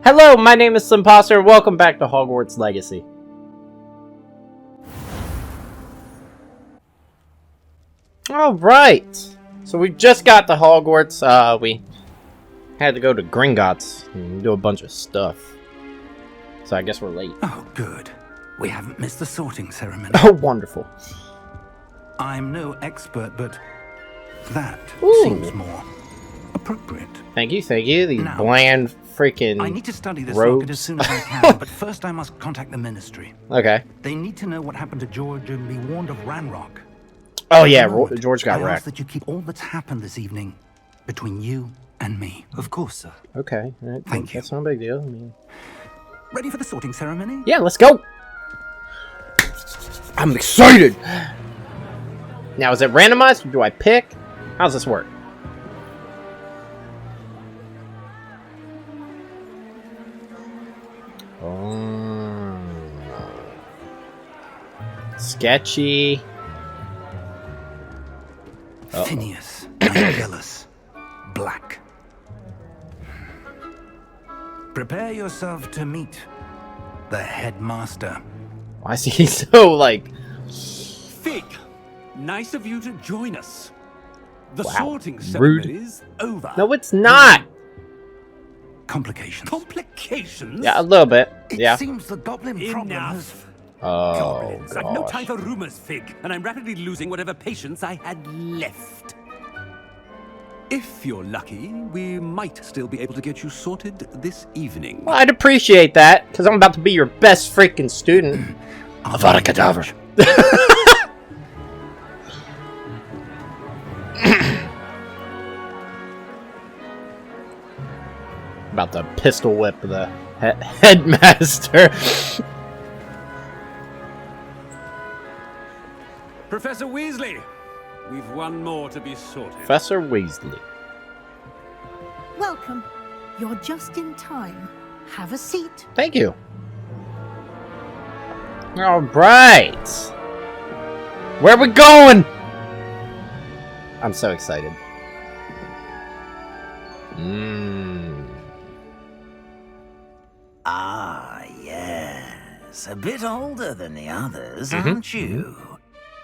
Hello, my name is SlimPostor. Welcome back to Hogwarts Legacy. Alright. So we just got to Hogwarts. We had to go to Gringotts and do a bunch of stuff. So I guess we're late. Oh, good. We haven't missed the sorting ceremony. Oh, wonderful. I'm no expert, but that seems more appropriate. Thank you, thank you. These Now, bland freaking I need to study this robes. rocket as soon as I can, but first I must contact the Ministry. Okay. They need to know what happened to George and be warned of Ranrock. Oh yeah, George got I wrecked. ask that you keep all that's happened this evening between you and me. Of course, sir. Okay, right. Thank you. That's not a big deal. I mean, Ready for the sorting ceremony? yeah, let's go. I'm excited. Now, is it randomized? Or do I pick? How's this work? Sketchy. Phineas, Nigellus, Black. Prepare yourself to meet the headmaster. Why is he so, like... Fig, nice of you to join us. The Wow, sorting rude. ceremony is over. No, it's not! Complications. Complications? Yeah, a little bit. It Yeah. seems the goblin problem has... Enough. Oh, I've no gosh. time for rumors, Fig, and I'm rapidly losing whatever patience I had left. If you're lucky, we might still be able to get you sorted this evening. Well, I'd appreciate that, because I'm about to be your best freaking student. Avada Kedavra. About to pistol whip the headmaster. Professor Weasley, we've one more to be sorted. Professor Weasley. Welcome. You're just in time. Have a seat. Thank you. All right. Where are we going? I'm so excited. Ah, yes. A bit older than the others, aren't you?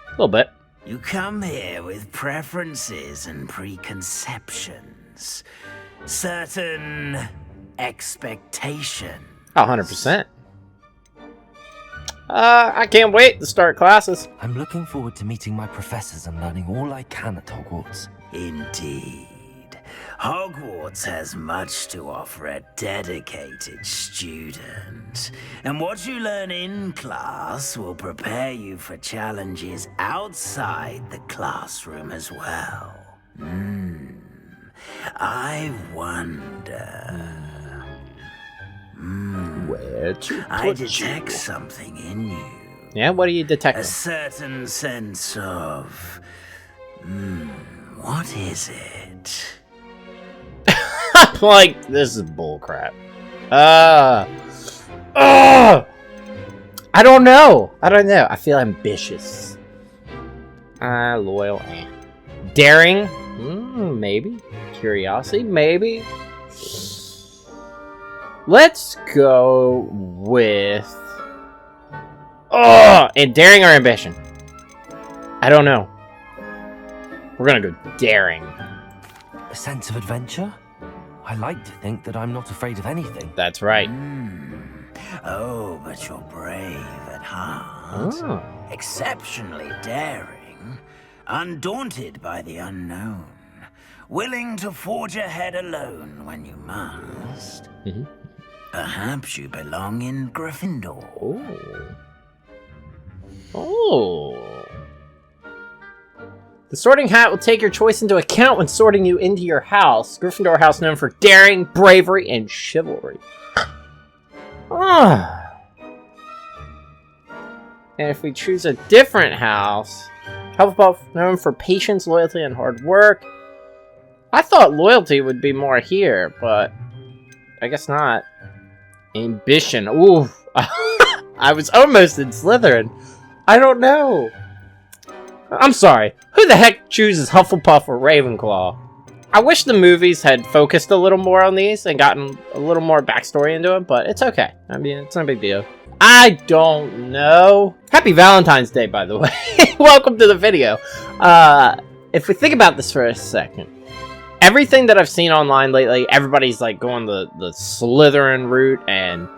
A little bit. You come here with preferences and preconceptions. Certain expectations. 100%. I can't wait to start classes. I'm looking forward to meeting my professors and learning all I can at Hogwarts. Indeed. Hogwarts has much to offer a dedicated student. And what you learn in class will prepare you for challenges outside the classroom as well. I wonder... Where to I put detect you? something in you. Yeah, what are you A detecting? certain sense of... what is it? Like, this is bullcrap. I don't know. I feel ambitious. Loyal. Daring? Maybe. Curiosity? Maybe. Let's go with... and daring or ambition? I don't know. We're gonna go daring. A sense of adventure? I like to think that I'm not afraid of anything. That's right. Oh, but you're brave at heart. Oh. Exceptionally daring. Undaunted by the unknown. Willing to forge ahead alone when you must. Perhaps you belong in Gryffindor. Oh. The sorting hat will take your choice into account when sorting you into your house. Gryffindor house known for daring, bravery, and chivalry. And if we choose a different house, Hufflepuff known for patience, loyalty, and hard work. I thought loyalty would be more here, but I guess not. Ambition. Ooh. I was almost in Slytherin. I don't know. I'm sorry. Who the heck chooses Hufflepuff or Ravenclaw? I wish the movies had focused a little more on these and gotten a little more backstory into them, but it's okay. I mean, it's no big deal. I don't know. Happy Valentine's Day, by the way. Welcome to the video. If we think about this for a second, everything that I've seen online lately, everybody's like going the Slytherin route and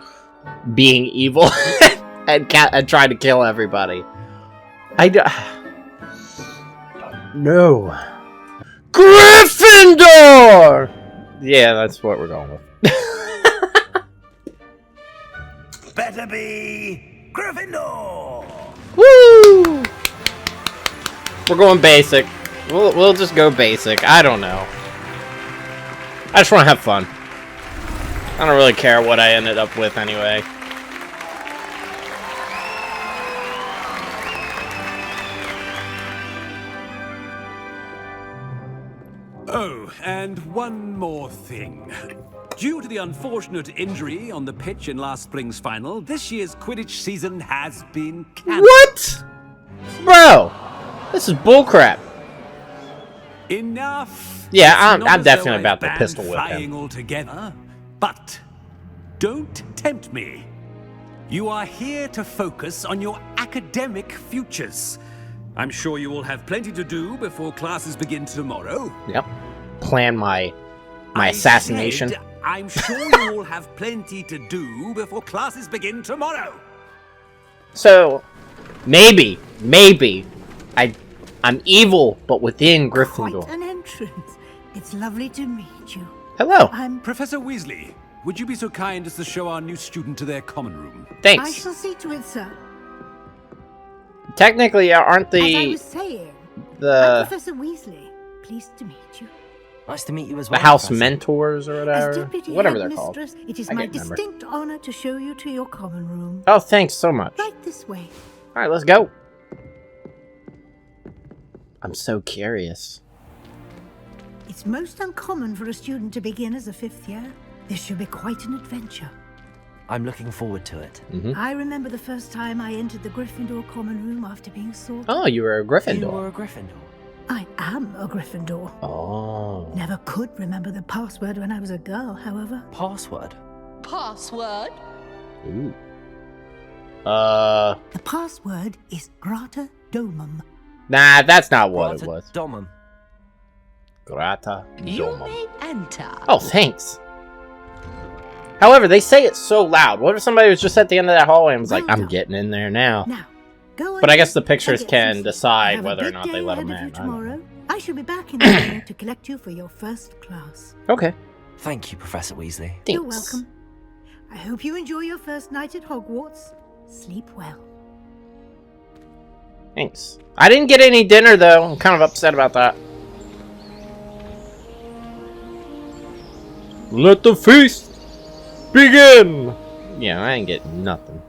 being evil and trying to kill everybody. I don't know. Gryffindor! Yeah, that's what we're going with. Better be Gryffindor! Woo! We're going basic. We'll just go basic. I don't know. I just want to have fun. I don't really care what I ended up with anyway. Oh, and one more thing. Due to the unfortunate injury on the pitch in last spring's final, this year's Quidditch season has been cancelled. What? Bro, this is bullcrap. Enough. Yeah, It's I'm not definitely as though about I've to banned pistol whip flying him. altogether, but don't tempt me. You are here to focus on your academic futures. I'm sure you will have plenty to do before classes begin tomorrow. Yep. Plan my I assassination. said, I'm sure you will have plenty to do before classes begin tomorrow. So, maybe, I'm evil, but within Gryffindor. Quite an entrance. It's lovely to meet you. Hello. I'm... Professor Weasley, would you be so kind as to show our new student to their common room? I Thanks. shall see to it, sir. Technically, aren't As I the was saying, I'm the Professor Weasley. Pleased to meet you. Nice to meet you as well. house Professor. mentors or As whatever, deputy whatever they're called? headmistress, it is I my can't remember. distinct honor to show you to your common room. Oh, thanks so much. Right this way. All right, let's go. I'm so curious. It's most uncommon for a student to begin as a 5th year. This should be quite an adventure. I'm looking forward to it. I remember the first time I entered the Gryffindor common room after being sorted. Oh, you were a You Gryffindor. were a Gryffindor. I am a Gryffindor. Oh. Never could remember the password when I was a girl, however. Password. Password? Ooh. The password is Grata Domum. Nah, that's not what it Grata was. Domum. Grata You Domum. may enter. Oh, thanks. However, they say it so loud. What if somebody was just at the end of that hallway and was like, Well I'm done. getting in there now? Now, go on. But I guess the and pictures get can some sleep. decide Have a whether or big not they day let 'em ahead of in. you I don't know. tomorrow. I shall be back in the morning to collect you for your first class. Okay. Thank you, Professor Weasley. Thanks. You're welcome. I hope you enjoy your first night at Hogwarts. Sleep well. Thanks. I didn't get any dinner, though. I'm kind of upset about that. Let the feast begin! Yeah, I didn't get nothing.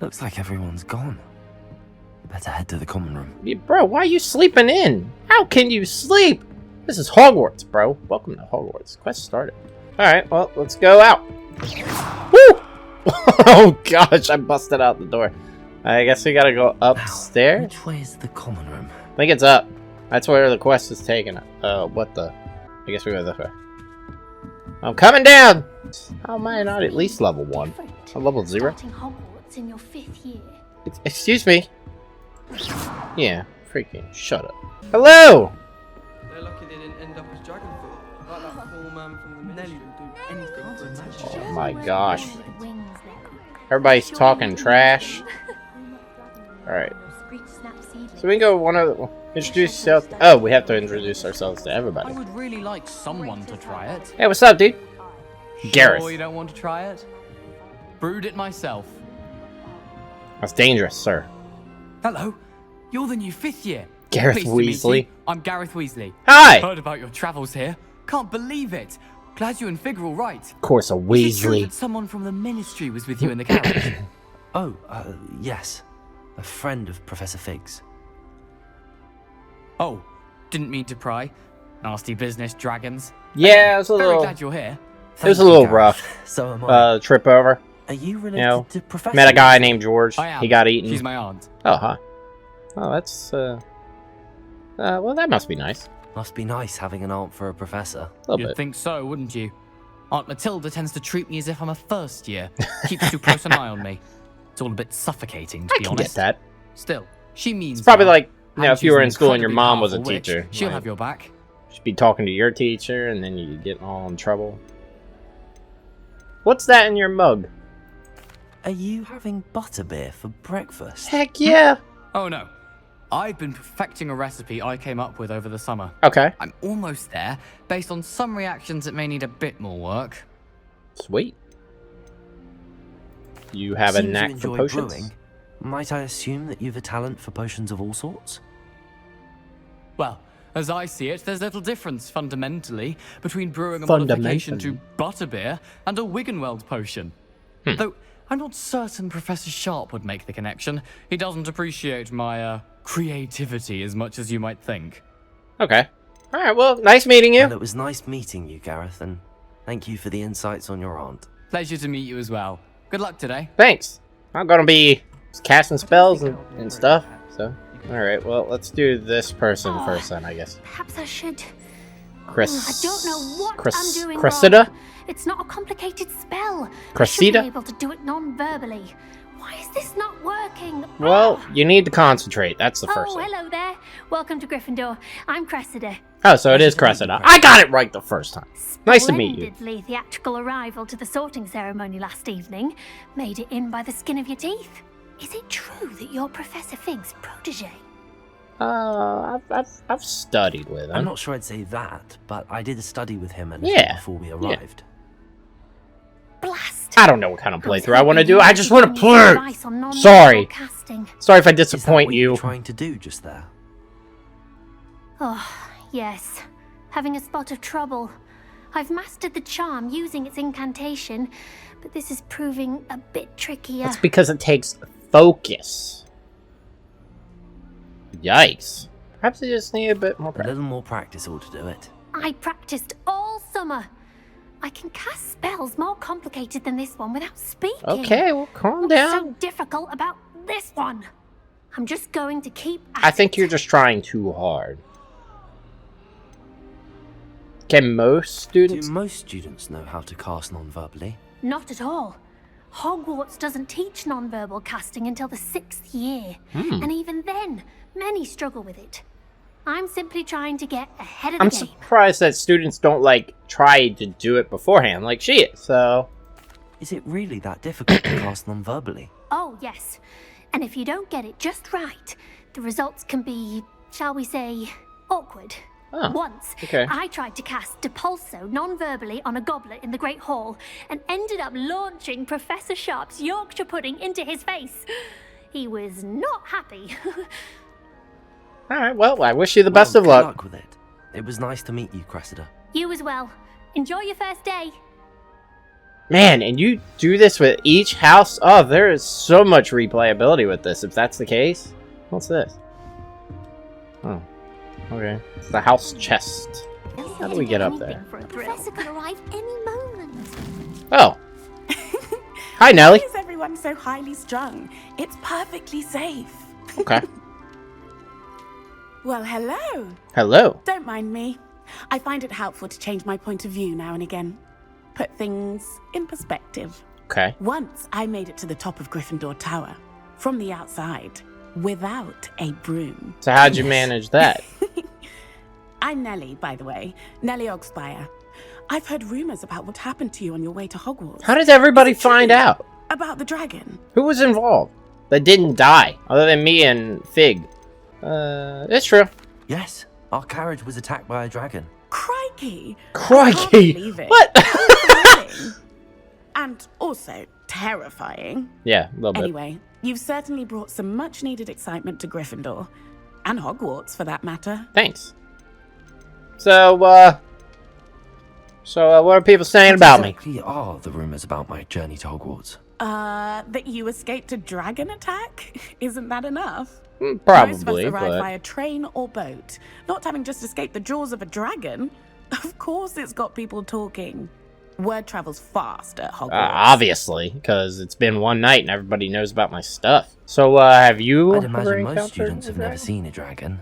Looks like everyone's gone. Better head to the common room. Yeah, bro, why are you sleeping in? How can you sleep? This is Hogwarts, bro. Welcome to Hogwarts. Quest started. Alright, well, let's go out. Woo! Oh gosh, I busted out the door. I guess we gotta go upstairs? Which way is the common room? I think it's up. That's where the quest is taking it. What the? I guess we go this way. I'm coming down! How am I not at least level 1? I'm level 0? Starting Hogwarts in your 5th year. Excuse me? Yeah, freaking shut up. Hello! They're lucky they didn't end up as Dragonfoot. Like that poor man from the ministry would do anything for attention. Oh my gosh. Everybody's talking trash. Alright. So we can go introduce yourself. Oh, we have to introduce ourselves to I everybody. would really like someone to try it. Hey, what's up, dude? Gareth. Sure you don't want to try it? Brewed it myself. That's dangerous, sir. Hello, you're the new 5th year. Gareth Pleased to meet Weasley. you. I'm Gareth Weasley. Hi! Heard about your travels here. Can't believe it. Glad you and Fig are all right. Of course, a Is it true Weasley. that someone from the ministry was with you in the carriage? Oh, yes. A friend of Professor Fig's. Oh, didn't mean to pry. Nasty business, dragons. Yeah, it was a Very little, glad you're here. it was a Thank you, little Gareth. rough. So am I. Trip over. Are you related know, to Professor? Met a guy Weasley? named George. I am. He got eaten. She's my aunt. Oh, huh. Oh, that's Well, that must be nice. Must be nice having an aunt for a professor. A little You'd bit. think so, wouldn't you? Aunt Matilda tends to treat me as if I'm a first year. Keeps too close an eye on me. It's all a bit suffocating, to I be can honest. get that. Still, she means It's probably well, like, you know, and if you she's were an in school and your incredibly mom was a powerful witch. teacher. She'll like, have your back. she'd be talking to your teacher, and then you get all in trouble. What's that in your mug? Are you having butterbeer for breakfast? Heck yeah. Oh no. I've been perfecting a recipe I came up with over the summer. Okay. I'm almost there, based on some reactions that may need a bit more work. Sweet. You have a Seem to knack for enjoy potions? brewing. Might I assume that you've a talent for potions of all sorts? Well, as I see it, there's little difference, fundamentally, between brewing a modification to butterbeer and a Wiggenweld potion. Though, I'm not certain Professor Sharp would make the connection. He doesn't appreciate my, creativity as much as you might think. Okay. Alright, well, nice meeting you. Well, it was nice meeting you, Gareth, and thank you for the insights on your aunt. Pleasure to meet you as well. Good luck today. Thanks. I'm gonna be casting spells and stuff, so. Alright, well, let's do this person first then, I guess. Perhaps I should. Chris... I don't know what I'm doing Cressida? wrong. It's not a complicated spell. I Cressida? should be able to do it non-verbally. Why is this not working? Well, you need to concentrate. That's the first Oh, thing. hello there. Welcome to Gryffindor. I'm Cressida. Oh, so it is Cressida. I got it right the first time. Nice to meet you. Splendidly theatrical arrival to the sorting ceremony last evening. Made it in by the skin of your teeth. Is it true that you're Professor Fig's protege? I've studied with him. I'm not sure I'd say that, but I did a study with him a little Yeah. before we arrived. Blast! I don't know what kind of was playthrough I want to hoping do. you I might just be want to giving me some play. advice on non-verbal Sorry. casting. Sorry if I Is that disappoint what you. were trying to do just there? Oh, yes. Having a spot of trouble. I've mastered the charm using its incantation, but this is proving a bit trickier. That's because it takes focus. Yikes. Perhaps I just need a bit more A practice. little more practice ought to do it. I practiced all summer. I can cast spells more complicated than this one without speaking. Okay, well, calm What's down. so difficult about this one? I'm just going to keep at I think it. you're just trying too hard. Can most students... Do most students know how to cast non-verbally? Not at all. Hogwarts doesn't teach nonverbal casting until the 6th year. And even then, many struggle with it. I'm simply trying to get ahead of the I'm game. surprised that students don't, like, try to do it beforehand like she is, so... Is it really that difficult to cast non-verbally? Oh, yes. And if you don't get it just right, the results can be, shall we say, awkward. Oh, Once, okay. I tried to cast Depulso non-verbally on a goblet in the Great Hall and ended up launching Professor Sharp's Yorkshire pudding into his face. He was not happy. Alright, well, I wish you the best of Good luck. luck with it. It was nice to meet you, Cressida. You as well. Enjoy your first day. Man, and you do this with each house? Oh, there is so much replayability with this, if that's the case. What's this? Oh, okay. It's the house chest. How do we get up there? The professor could arrive any moment. Oh. Hi, Nellie. Why is everyone so highly strung? It's perfectly safe. Okay. Well, hello. Hello. Don't mind me. I find it helpful to change my point of view now and again. Put things in perspective. Okay. Once I made it to the top of Gryffindor Tower, from the outside, without a broom. So how'd you manage that? I'm Nellie, by the way. Nellie Ogspire. I've heard rumors about what happened to you on your way to Hogwarts. How did everybody find out? About the dragon. Who was involved? That didn't die, other than me and Fig. It's true. Yes, our carriage was attacked by a dragon. Crikey! I can't Crikey! believe it. What? Thrilling. And also terrifying. Yeah, a little bit. Anyway, you've certainly brought some much-needed excitement to Gryffindor. And Hogwarts, for that matter. Thanks. So, what are people saying about me? What exactly are the rumors about my journey to Hogwarts? That you escaped a dragon attack? Isn't that enough? Probably, Most of us arrive but... via train or boat. Not having just escaped the jaws of a dragon. Of course it's got people talking. Word travels fast at Hogwarts. Obviously, because it's been one night and everybody knows about my stuff. So, have you I'd ever imagine most encountered students a have never dragon? seen a dragon.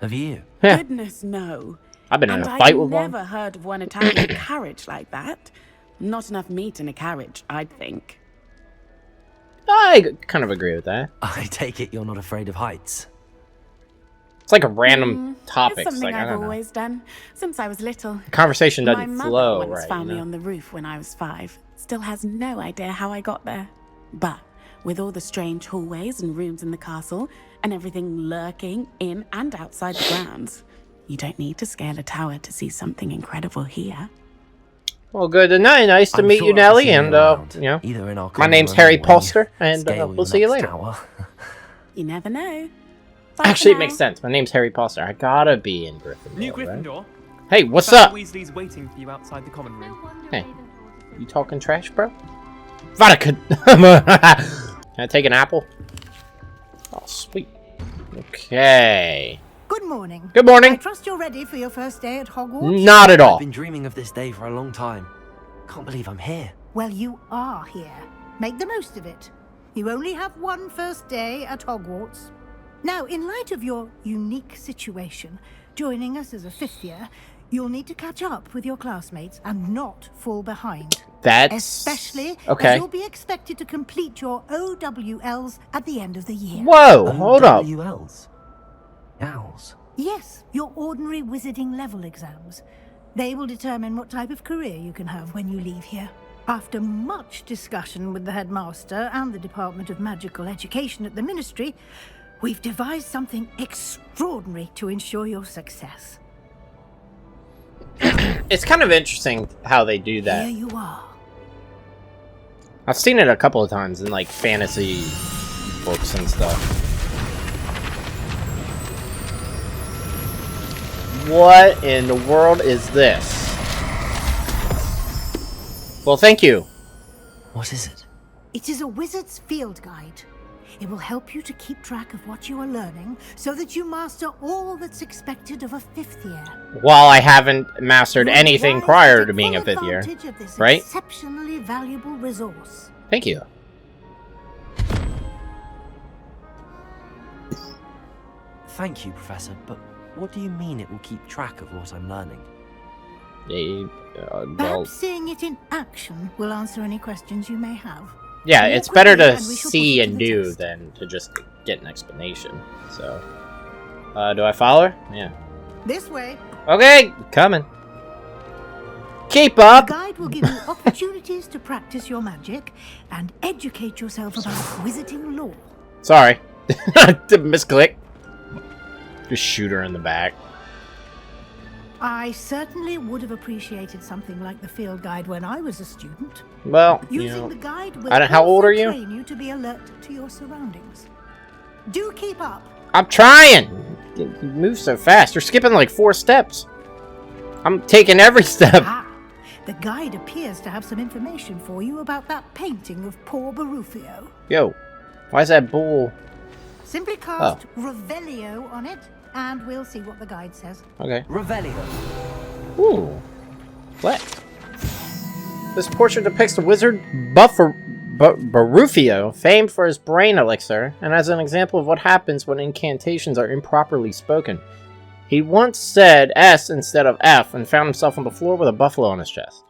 Have you? Yeah. Goodness, no. I've been in And a fight I've with one. never heard of one attacking a carriage like that. Not enough meat in a carriage, I'd think. I kind of agree with that. I take it you're not afraid of heights. It's like a random topic. It's It's something like, I I've don't know. always done, since I was little. The conversation My doesn't mother flow once right. found You me know? on the roof when I was 5. Still has no idea how I got there. But with all the strange hallways and rooms in the castle, and everything lurking in and outside the grounds, you don't need to scale a tower to see something incredible here. Well, good to know. Nice to I'm meet sure you, I'll be Nellie. seeing And, you around, you know, either in our my common name's room Harry or when you Poster, and scale we'll your see you next later. tower. You never know. Bye Actually, it for makes now. sense. My name's Harry Poster. I gotta be in Gryffindor. New right? Gryffindor. Hey, what's Professor up? Weasley's waiting for you outside the common room. Hey, you talking trash, bro? Vodka. Can I take an apple? Oh, sweet. Okay. Good morning. Good I morning. trust you're ready for your first day at Hogwarts? Not at all. I've been dreaming of this day for a long time. Can't believe I'm here. Well, you are here. Make the most of it. You only have one first day at Hogwarts. Now, in light of your unique situation, joining us as a 5th year, you'll need to catch up with your classmates and not fall behind. That's Especially okay. as you'll be expected to complete your OWLs at the end of the year. Whoa, hold up. OWLs. Owls. Yes, your ordinary wizarding level exams. They will determine what type of career you can have when you leave here. After much discussion with the headmaster and the Department of Magical Education at the Ministry, we've devised something extraordinary to ensure your success. It's kind of interesting how they do that. Here you are. I've seen it a couple of times in like fantasy books and stuff. What in the world is this? Well, thank you. What is it? It is a wizard's field guide. It will help you to keep track of what you are learning so that you master all that's expected of a 5th year. While I haven't mastered You're anything advised prior take to being a full 5th year. advantage of this right? exceptionally valuable resource. Thank you. Thank you, Professor, but what do you mean it will keep track of what I'm learning? Well, Perhaps seeing it in action will answer any questions you may have. yeah, More it's better quickly, to and we shall see put it and to the do test. than to just get an explanation. So, do I follow her? Yeah. This way. Okay, coming. Keep The up. guide will give you opportunities to practice your magic and educate yourself about wizarding lore. Sorry. Misclick. Just shoot her in the back. I certainly would have appreciated something like the field guide when I was a student. Well, you Using know. the guide will I don't- how old also are you? train you to be alert to your surroundings. Do keep up. I'm trying. You move so fast. You're skipping like 4 steps. I'm taking every step. Ah, the guide appears to have some information for you about that painting of poor Barufio. Yo, why is that bull? Simply cast Revelio on it, and we'll see what the guide says. Okay. Revelio. Ooh. What? This portrait depicts the wizard Barufio, famed for his brain elixir, and as an example of what happens when incantations are improperly spoken. He once said S instead of F and found himself on the floor with a buffalo on his chest.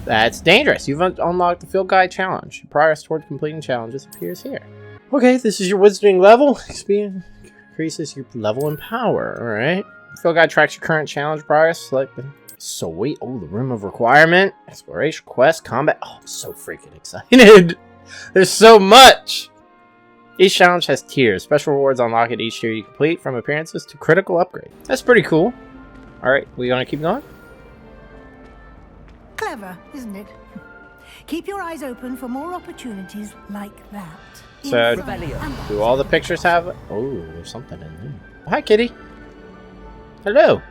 That's dangerous. You've unlocked the Field Guide Challenge. Your progress toward completing challenges appears here. Okay, this is your wizarding level. Experience increases your level and power. Alright. Field Guide tracks your current challenge progress. Select the... Sweet. Oh, the Room of Requirement. Exploration, quest, combat. Oh, I'm so freaking excited. There's so much. Each challenge has tiers. Special rewards unlock at each tier you complete, from appearances to critical upgrade. That's pretty cool. Alright, we gonna keep going? Clever, isn't it? Keep your eyes open for more opportunities like that. So, Inside and do all the pictures have... Oh, there's something in there. Hi, kitty. Hello.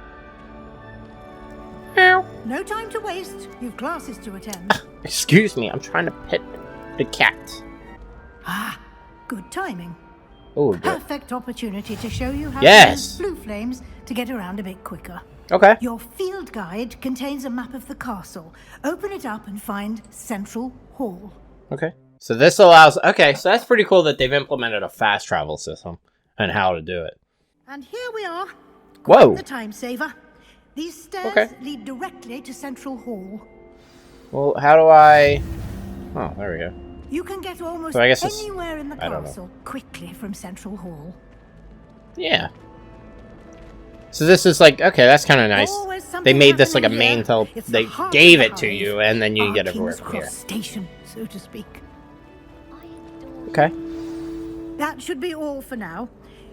Meow. no time to waste. You've classes to attend. Excuse me, I'm trying to pet the cat. Ah, good timing. Oh, good. Perfect opportunity to show you how Yes. to use blue flames to get around a bit quicker. Okay. Your field guide contains a map of the castle. Open it up and find Central Hall. Okay. So this allows... Okay, so that's pretty cool that they've implemented a fast travel system and how to do it. And here we are. Whoa. The time saver. These stairs lead directly to Central Hall. Well, how do I... Oh, there we go. You can get almost So I guess anywhere in the castle quickly from Central Hall. Yeah. So this is like, okay, that's kind of nice. They made this like a main tell. They gave it to you, and then you get everywhere from here. Station, so to speak. Okay. That should be all for now.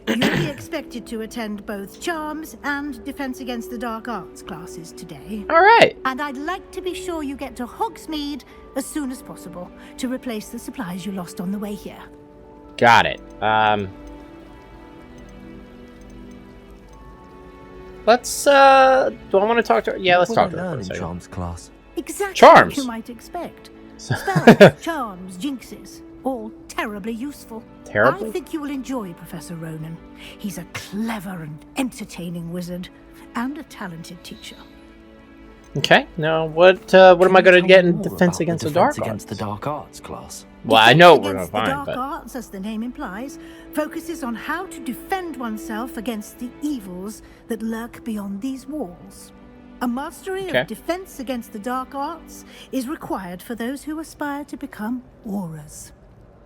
You'll be expected to attend both Charms and Defense Against the Dark Arts classes today. All right. And I'd like to be sure you get to Hogsmeade as soon as possible to replace the supplies you lost on the way here. Got it. Let's, do I want to talk to her? Yeah, let's talk to her for a second. Charms class. Exactly Charms. what you might expect. Spells, charms, jinxes, all terribly useful. Terribly? I think you will enjoy Professor Ronan. He's a clever and entertaining wizard, and a talented teacher. Okay. Now, what am I going to get in Defense Against the Dark Arts class? Well, I know what we're going to find, Dark but... Arts, as the name implies, focuses on how to defend oneself against the evils that lurk beyond these walls. A mastery of Defense Against the Dark Arts is required for those who aspire to become auras.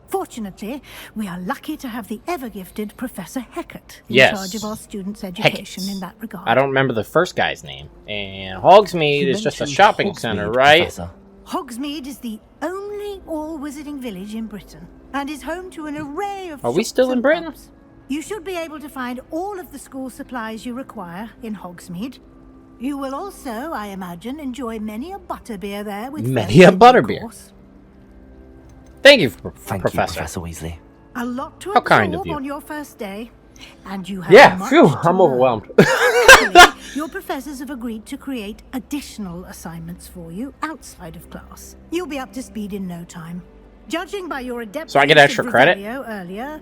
Fortunately, we are lucky to have the ever-gifted Professor Hecat in charge of our students' education in that regard. I don't remember the first guy's name. And Hogsmeade is just a shopping center, right? Professor. Hogsmeade is the only all-wizarding village in Britain, and is home to an array of Are we still in Britain? pubs. You should be able to find all of the school supplies you require in Hogsmeade. You will also, I imagine, enjoy many a butterbeer there with Many a butterbeer. Thank you, Thank Professor. you, Professor Weasley. A lot to How kind of absorb you. on your first day, and you have much Phew, to I'm learn. overwhelmed. Luckily, your professors have agreed to create additional assignments for you outside of class. You'll be up to speed in no time. Judging by your adept So I get extra credit? earlier,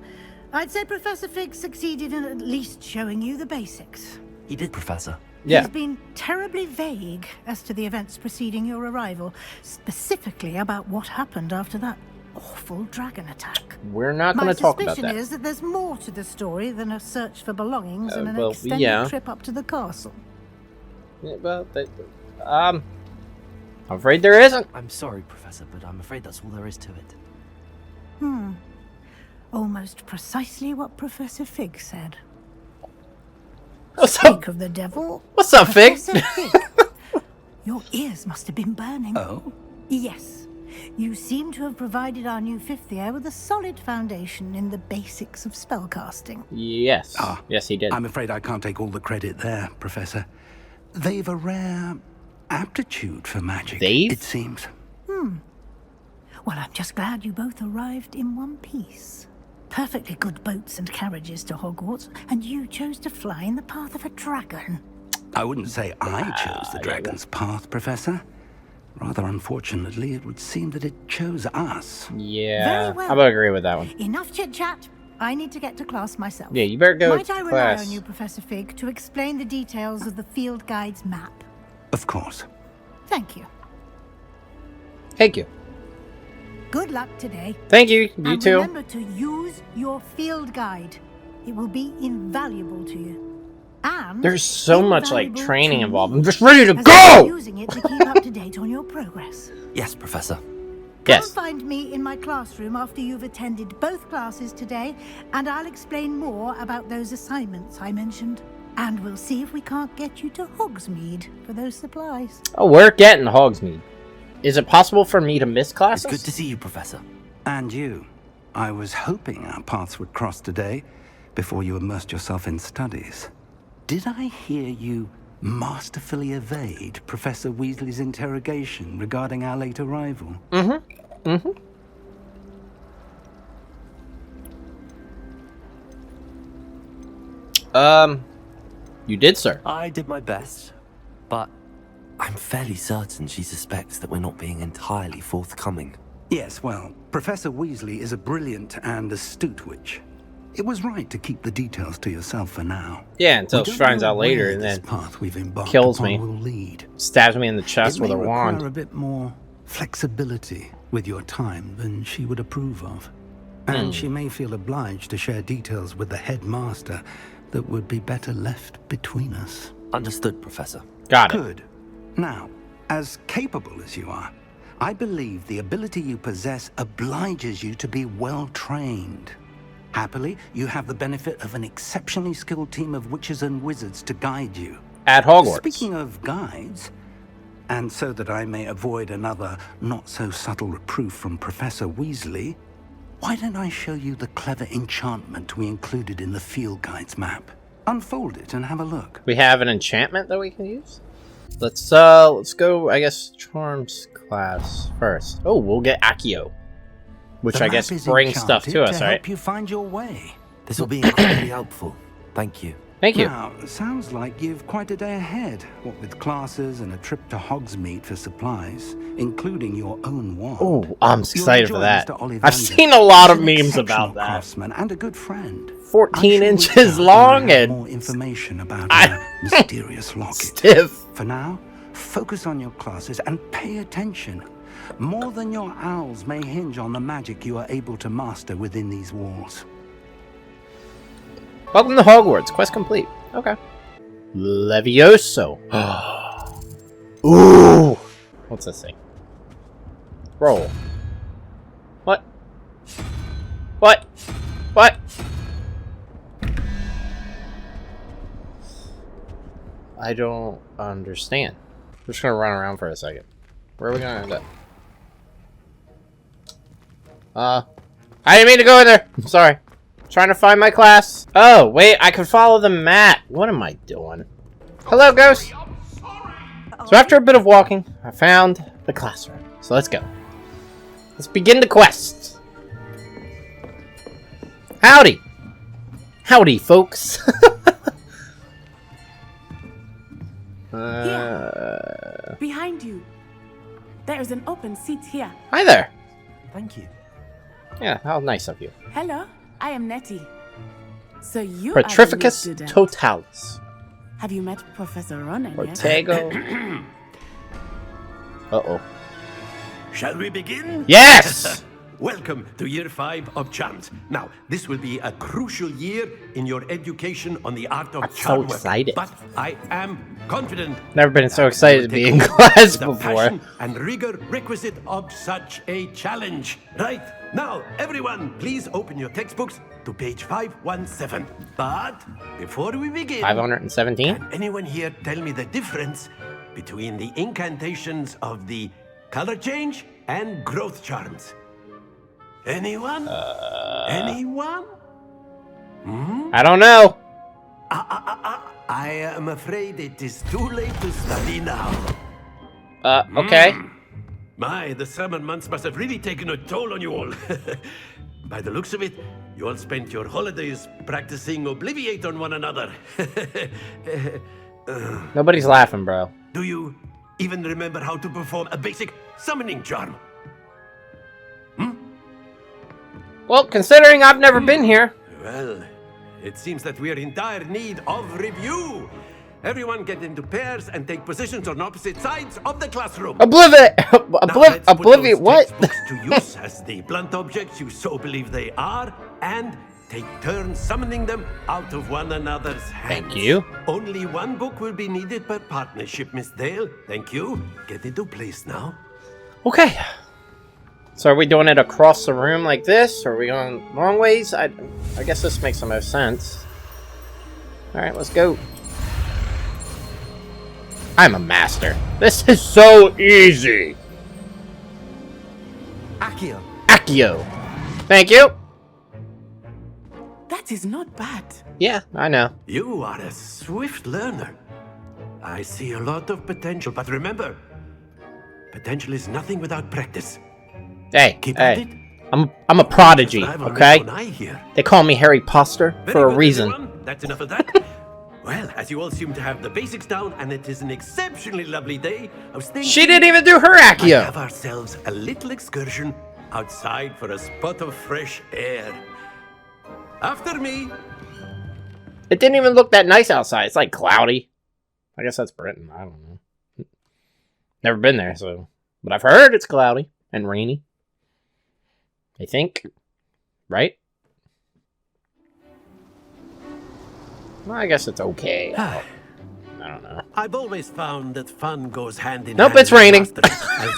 I'd say Professor Fig succeeded in at least showing you the basics. He did, Professor. Yeah. He's been terribly vague as to the events preceding your arrival, specifically about what happened after that awful dragon attack. We're not going to talk about My suspicion that. is that there's more to the story than a search for belongings and an well, extended yeah. trip up to the castle. Yeah, well, I'm afraid there isn't. I'm sorry, Professor, but I'm afraid that's all there is to it. Almost precisely what Professor Fig said. What's up? Speak of the devil. What's up, Fig? Professor Fig. Your ears must have been burning. Oh? Yes. You seem to have provided our new fifth year with a solid foundation in the basics of spellcasting. Yes. Yes, he did. I'm afraid I can't take all the credit there, Professor. They've a rare aptitude for magic, it seems. Well, I'm just glad you both arrived in one piece. Perfectly good boats and carriages to Hogwarts, and you chose to fly in the path of a dragon. I wouldn't say I chose the dragon's path, Professor. Rather unfortunately, it would seem that it chose us. Yeah, Very well. I would agree with that one. Enough chit-chat. I need to get to class myself. Yeah, you better go Might to I rely class. on you, Professor Fig, to explain the details of the field guide's map? Of course. Thank you. Thank you. Good luck today. Thank you. You And too. remember to use your field guide. It will be invaluable to you. And There's so much like invaluable training to involved. me, I'm just ready to as I'll be go. using it to keep up to date on your progress. Yes, Professor. Come find me in my classroom after you've attended both classes today, and I'll explain more about those assignments I mentioned. And we'll see if we can't get you to Hogsmeade for those supplies. Oh, we're getting Hogsmeade. Is it possible for me to miss classes? It's good to see you, Professor. And you. I was hoping our paths would cross today before you immersed yourself in studies. Did I hear you masterfully evade Professor Weasley's interrogation regarding our late arrival? You did, sir. I did my best, but I'm fairly certain she suspects that we're not being entirely forthcoming. Yes, well, Professor Weasley is a brilliant and astute witch. It was right to keep the details to yourself for now. Yeah, until We it don't finds know out later where and this then path we've embarked kills upon me. will lead. Stabs me in the chest It with may a require wand. a bit more flexibility with your time than she would approve of. And she may feel obliged to share details with the headmaster that would be better left between us. Understood, Professor. Got it. Good. Now, as capable as you are, I believe the ability you possess obliges you to be well trained. Happily, you have the benefit of an exceptionally skilled team of witches and wizards to guide you. At Hogwarts. Speaking of guides, and so that I may avoid another not-so-subtle reproof from Professor Weasley, why don't I show you the clever enchantment we included in the field guide's map? Unfold it and have a look. We have an enchantment that we can use? Let's go, I guess, Charms class first. Oh, we'll get Accio. Which I guess brings stuff to us, right? Help you find your way. This will be incredibly helpful. Thank you. Thank you. Now, sounds like you've quite a day ahead, what with classes and a trip to Hogsmeade for supplies, including your own wand. Oh, I'm excited for that. Mr. Ollivander. I've seen a lot of He's an memes about exceptional that. craftsman and a good friend. 14 I'm inches sure we'll long have and more information about a mysterious locket. stiff. For now, focus on your classes and pay attention. More than your owls may hinge on the magic you are able to master within these walls. Welcome to Hogwarts. Quest complete. Okay. Levioso. Ooh. What's this thing? Roll. What? What? What? I don't understand. We're just gonna run around for a second. Where are we gonna end up? I didn't mean to go in there. I'm sorry. Trying to find my class. Oh, wait, I can follow the map. What am I doing? Hello, ghost. So after a bit of walking, I found the classroom. So let's go. Let's begin the quest. Howdy. Howdy, folks. Here. Behind you. There is an open seat here. Hi there. Thank you. Yeah, how nice of you. Hello, I am Nettie. So you are the new Petrificus student. totalis. Have you met Professor Ronan yet? Ortego. Uh-oh. Shall we begin? Yes! Welcome to Year 5 of Charms. Now, this will be a crucial year in your education on the art of I'm so charm work. excited. But I am confident. Never been so that excited you to will be in take class the before. passion and rigor requisite of such a challenge. Right, now, everyone, please open your textbooks to page 517. But before we begin, 517? can anyone here tell me the difference between the incantations of the color change and growth charms? Anyone? Anyone? I don't know. I am afraid it is too late to study now. Okay. My, the summer months must have really taken a toll on you all. By the looks of it, you all spent your holidays practicing Obliviate on one another. Nobody's laughing, bro. Do you even remember how to perform a basic summoning charm? Well, considering I've never been here. Well, it seems that we are in dire need of review. Everyone get into pairs and take positions on opposite sides of the classroom. Obliviate! Let's put Obliviate those what? textbooks to use as the blunt objects you so believe they are, and take turns summoning them out of one another's hands. Thank you. Only one book will be needed per partnership, Miss Dale. Thank you. Get into place now. Okay. So are we doing it across the room like this? Or are we going long ways? I guess this makes the most sense. Alright, let's go. I'm a master. This is so easy. Accio. Accio. Thank you. That is not bad. Yeah, I know. You are a swift learner. I see a lot of potential, but remember, potential is nothing without practice. Hey, Keep at it. I'm a prodigy, I've already okay? one eye here. They call me Harry Poster Very for a good, reason. everyone. That's enough of that. Well, as you all seem to have the basics down, and it is an exceptionally lovely day, I was thinking... She didn't even do her Let's Accio. have ourselves a little excursion outside for a spot of fresh air. After me. It didn't even look that nice outside. It's like cloudy. I guess that's Britain. I don't know. Never been there, so... But I've heard it's cloudy and rainy. I think. Right? Well, I guess it's okay. I don't know. I've always found that fun goes hand in Nope, hand. it's raining. As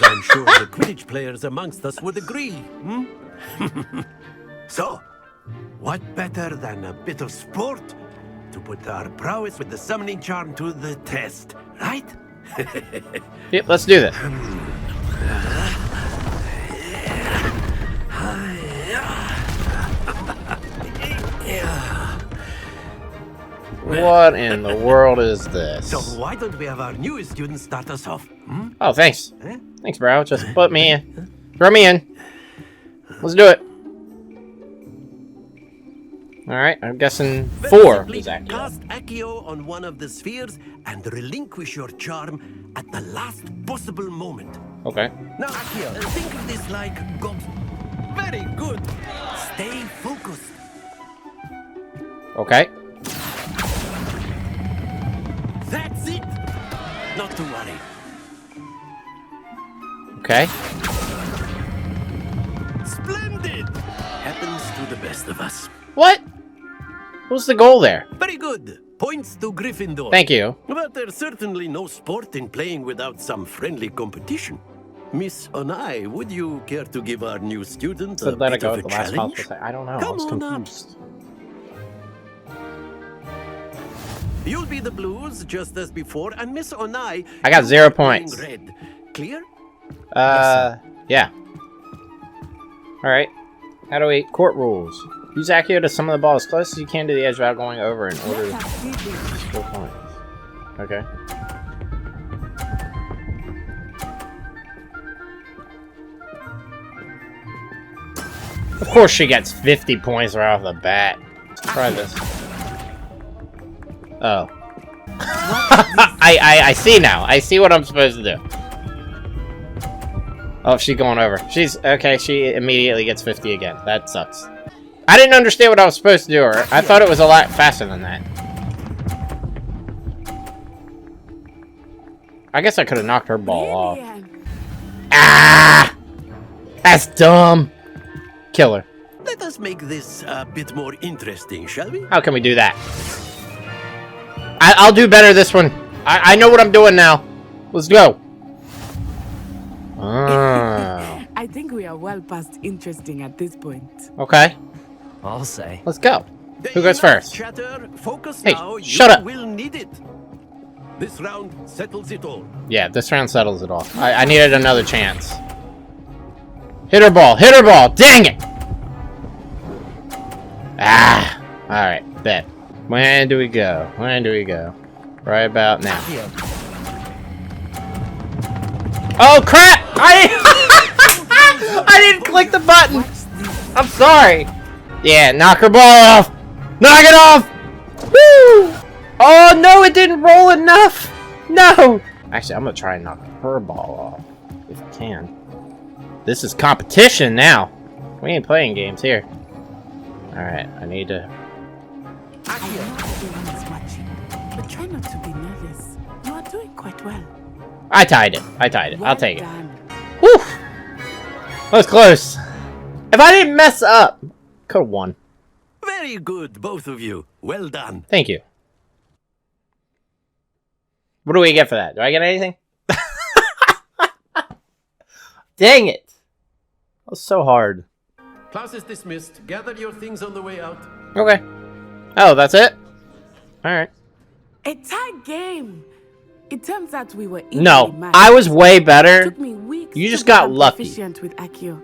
I'm sure the Quidditch players amongst us would agree. Hmm? So, what better than a bit of sport to put our prowess with the summoning charm to the test, right? Yep, let's do this. What in the world is this? So why don't we have our newest student start us off? Hmm? Oh, thanks. Eh? Thanks, bro. Just put me in. Throw me in. Let's do it. Alright, I'm guessing 4 is Accio. Cast Accio on one of the spheres and relinquish your charm at the last possible moment. Okay. Now, Accio, think of this like God. Very good. Stay focused. Okay. That's it. Not to worry. Okay. Splendid. Happens to the best of us. What? What's the goal there? Very good. Points to Gryffindor. Thank you. But there's certainly no sport in playing without some friendly competition. Miss Onai, would you care to give our new student So a let it bit go of at a the last challenge? possible second. I don't know. I Come was on up. confused. You'll be the blues just as before, and Miss Onai. I got you 0 are playing points. Red. Clear? Yeah. Alright. How do we... Court rules. Use Accio to summon the ball as close as you can to the edge without going over in order to score points. Okay. Of course she gets 50 points right off the bat. Let's try this. Oh. I see now. I see what I'm supposed to do. Oh, she's going over. She's... Okay, she immediately gets 50 again. That sucks. I didn't understand what I was supposed to do her. I thought it was a lot faster than that. I guess I could have knocked her ball off. Ah! That's dumb. Kill her. Let us make this a bit more interesting, shall we? How can we do that? I'll do better this one. I know what I'm doing now. Let's go. Oh. I think we are well past interesting at this point. Okay. I'll say. Let's go. Who goes first? Chatter, focus Hey, now. shut you up. will need it. This round settles it all. Yeah, this round settles it all. I needed another chance. Hit her ball. Hit her ball. Dang it. Ah. Alright, bet. When do we go? When do we go? Right about now. Oh, crap! I didn't click the button. I'm sorry. Yeah, knock her ball off. Knock it off. Woo! Oh, no, it didn't roll enough. No. Actually, I'm going to try and knock her ball off. If I can. This is competition now. We ain't playing games here. Alright, I need to... I know everyone is watching, but try not to be nervous. You are doing quite well. I tied it. I tied it. I'll take it. Done. Whew! That was close. If I didn't mess up, could have won. Very good, both of you. Well done. Thank you. What do we get for that? Do I get anything? Dang it. That was so hard. Class is dismissed. Gather your things on the way out. Okay. Oh, that's it? Alright. A tight game. It turns out we were No, equally matched. I was way better. Took me weeks You to just got become lucky. proficient with Accio.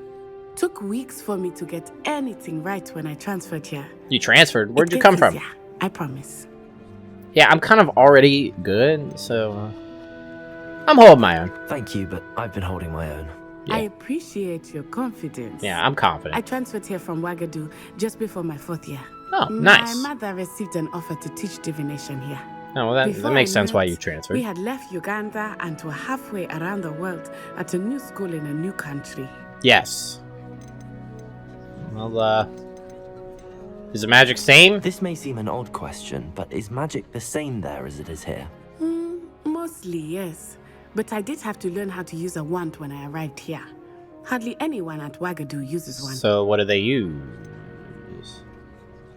Took weeks for me to get anything right when I transferred here. You transferred? Where'd It you come gets from? easier, I promise. Yeah, I'm kind of already good, so... I'm holding my own. Thank you, but I've been holding my own. Yeah. I appreciate your confidence. Yeah, I'm confident. I transferred here from Wagadu just before my 4th year. Oh, nice. My mother received an offer to teach divination here. Oh, well, that Before makes I sense knew why it, you transferred. We had left Uganda and were halfway around the world at a new school in a new country. Yes. Well, is the magic same? This may seem an odd question, but is magic the same there as it is here? Mostly, yes. But I did have to learn how to use a wand when I arrived here. Hardly anyone at Wagadu uses one. So, what do they use?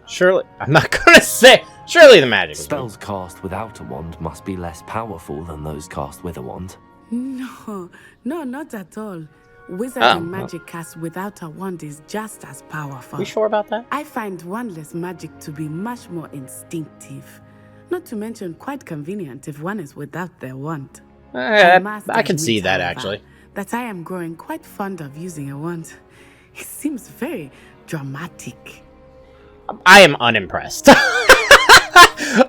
Surely, I'm not gonna say... Surely the magic is weak. Spells cast without a wand must be less powerful than those cast with a wand. No, not at all. Wizarding Oh. magic cast without a wand is just as powerful. You sure about that? I find wandless magic to be much more instinctive. Not to mention quite convenient if one is without their wand. I can see that, however, actually. That I am growing quite fond of using a wand. It seems very dramatic. I am unimpressed.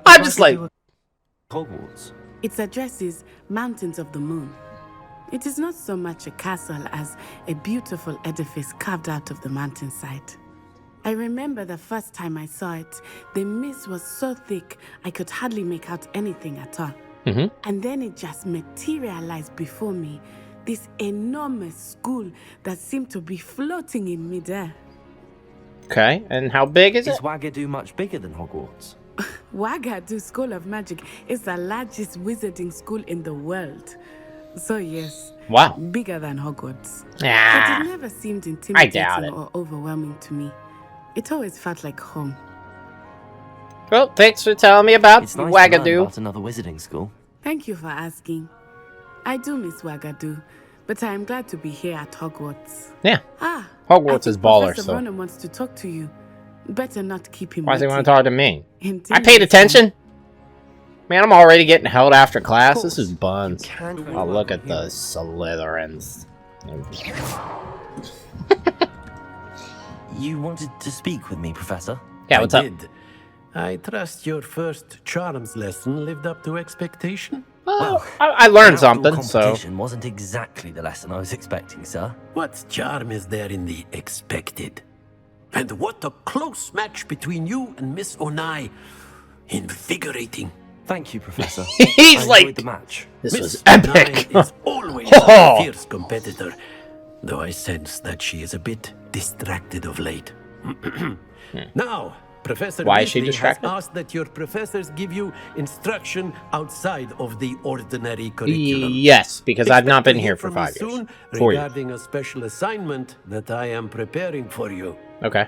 I'm just like... Hogwarts. Its address is Mountains of the Moon. It is not so much a castle as a beautiful edifice carved out of the mountainside. I remember the first time I saw it, the mist was so thick I could hardly make out anything at all. And then it just materialized before me, this enormous school that seemed to be floating in midair. Okay, and how big is it? Is Wagadu much bigger than Hogwarts? Wagadu School of Magic is the largest wizarding school in the world. So yes, Wow. bigger than Hogwarts. Ah, But it never seemed doubt intimidating it. or overwhelming to me. It always felt like home. well, thanks for telling me about It's nice to learn Wagadu. about another wizarding school. Thank you for asking. I do miss Wagadu, but I am glad to be here at Hogwarts. Yeah, Ah, Hogwarts I is think baller, Professor so... Ronan wants to talk to you. Better not keep him Why does he want to waiting. talk to me? Indeed, I paid yes, attention. Man, I'm already getting held after class. This is You buns. can't Oh, look at the Slytherins. You wanted to speak with me, Professor? Yeah, what's I up? did. I trust your first charms lesson lived up to expectation. Well, I learned The outdoor something, so... competition wasn't exactly the lesson I was expecting, sir. What charm is there in the expected? And what a close match between you and Miss Onai. Invigorating. Thank you, Professor. He's I like... enjoyed the match. This Miss was epic. Onai is always Oh. a fierce competitor, though I sense that she is a bit distracted of late. Now, Professor Why is she Weasley distracted? has asked that your professors give you instruction outside of the ordinary curriculum. Yes, because I've not Expect to been hear here for from me 5 years. soon 4 years. regarding a special assignment that I am preparing for you. Okay.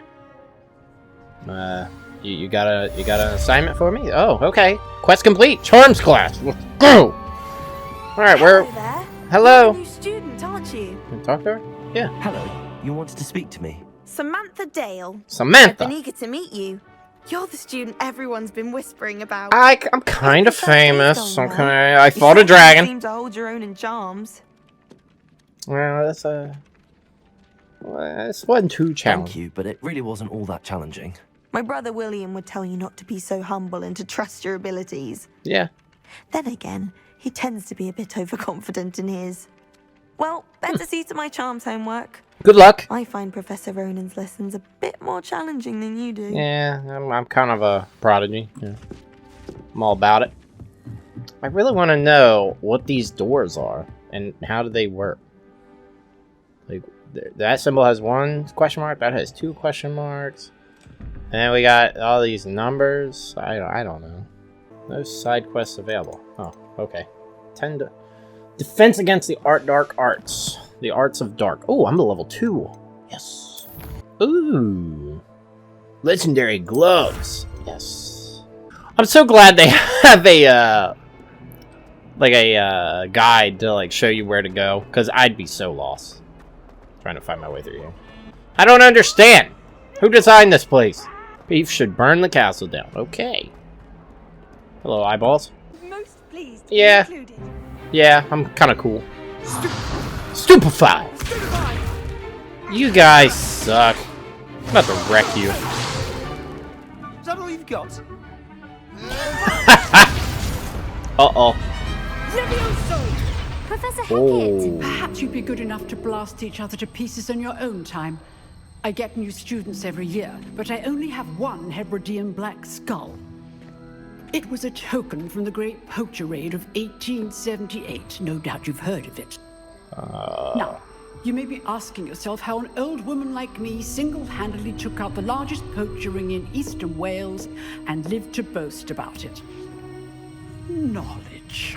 You got an assignment for me? Oh, okay. Quest complete. Charms class. Let's go. All right, where? Hello there. Hello. You're a new student, aren't you? Can I talk to her? Yeah. Hello. You wanted to speak to me? Samantha Dale. I've Samantha. been eager to meet you. You're the student everyone's been whispering about. I'm kind of It's the first famous. days on Okay, there. I You fought a certainly dragon. seem to hold your own in charms. Well, that's this wasn't too Thank challenging. you, but it really wasn't all that challenging. My brother William would tell you not to be so humble and to trust your abilities. Yeah. Then again, he tends to be a bit overconfident in his. Well, better see to my charms homework. Good luck. I find Professor Ronan's lessons a bit more challenging than you do. Yeah, I'm kind of a prodigy. Yeah. I'm all about it. I really want to know what these doors are and how do they work. Like that symbol has 1 question mark. That has 2 question marks. And then we got all these numbers. I don't know. No side quests available. Oh, okay. Defense against the dark arts. The arts of dark. Oh, I'm a level 2. Yes. Ooh. Legendary gloves. Yes. I'm so glad they have a guide to like show you where to go, because I'd be so lost trying to find my way through here. I don't understand. Who designed this place? Beef should burn the castle down. Okay. Hello, eyeballs. Most pleased. Yeah. Included. Yeah, I'm kind of cool. Stupefy! You guys suck. I'm about to wreck you. Is that all you've got? Uh-oh. Professor Oh. Hackett! Perhaps you'd be good enough to blast each other to pieces on your own time. I get new students every year, but I only have 1 Hebridean black skull. It was a token from the Great Poacher Raid of 1878. No doubt you've heard of it. Now, you may be asking yourself how an old woman like me single-handedly took out the largest poacher ring in eastern Wales and lived to boast about it. Knowledge.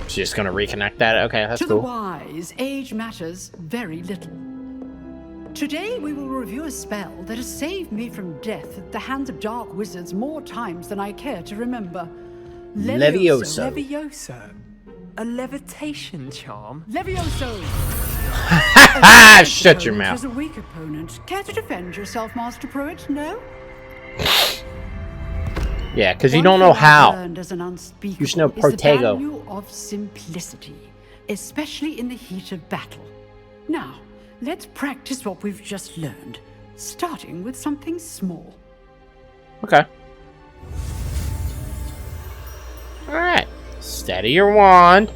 She's just gonna reconnect that? Okay, that's To the cool. wise, age matters very little. Today we will review a spell that has saved me from death at the hands of dark wizards more times than I care to remember. Levioso. Levioso? A levitation charm? Levioso! Shut your mouth. As a weak opponent. Care to defend yourself, Master Pruitt? No? Yeah, because you don't know how. You just know Protego. Protego. The value of simplicity, especially in the heat of battle. Now, let's practice what we've just learned, starting with something small. Okay. Alright. Steady your wand.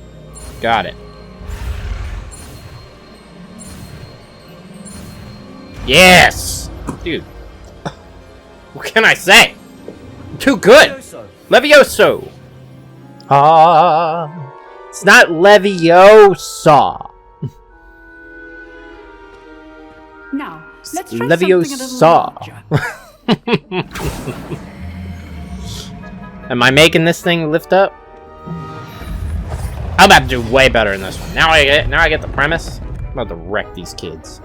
Got it. Yes! Dude. What can I say? Too good! Levioso! It's not Leviosa. Now, let's try Leviosa. Am I making this thing lift up? I'm about to do way better in this one. Now I get the premise. I'm about to wreck these kids.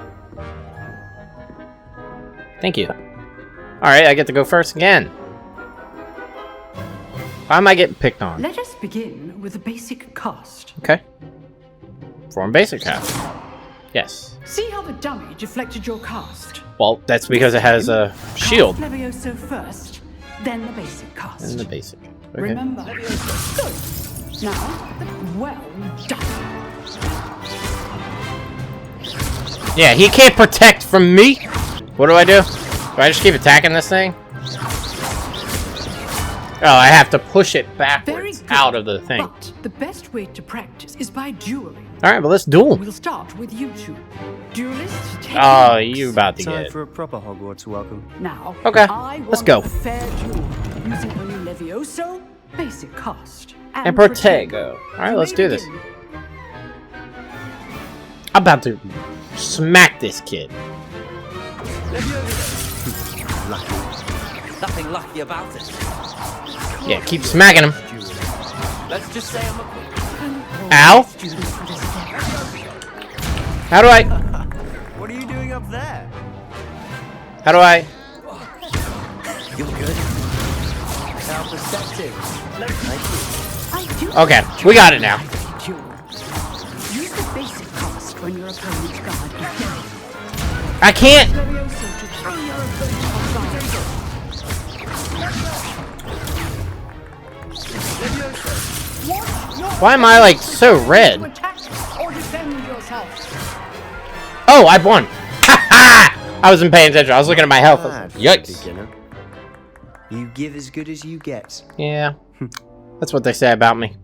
Thank you. Alright, I get to go first again. Why am I getting picked on? Let us begin with a basic cast. Okay. Form basic cast. Yes. See how the dummy deflected your cast? Well, that's because it has a shield. Cast Levioso first, then the basic cast. And the basic. Okay. Remember, good. Now, well done. Yeah, he can't protect from me. What do? Do I just keep attacking this thing? Oh, I have to push it backwards out of the thing. But the best way to practice is by dueling. Alright, well, let's duel. We'll start with you two. Duelists, take Oh, you about to Time get for a proper Hogwarts welcome. Now, okay, I let's go. A fair duel using only Levioso, basic cast, And Protego. Alright, let's do this. I'm about to smack this kid. Lucky. Nothing lucky about it. Yeah, keep smacking him. Let's just say I'm a quick. Ow! How do I? What are you doing up there? How do I? You're good. How perceptive. Okay, we got it now. Use the basic cast when your opponent's guard is down. I can't. Levioso to throw your opponent off guard. Why am I like so red? Or defend yourself. Oh, I won. I wasn't paying attention. I was looking at my health. Yikes. You give as good as you get. Yeah, that's what they say about me.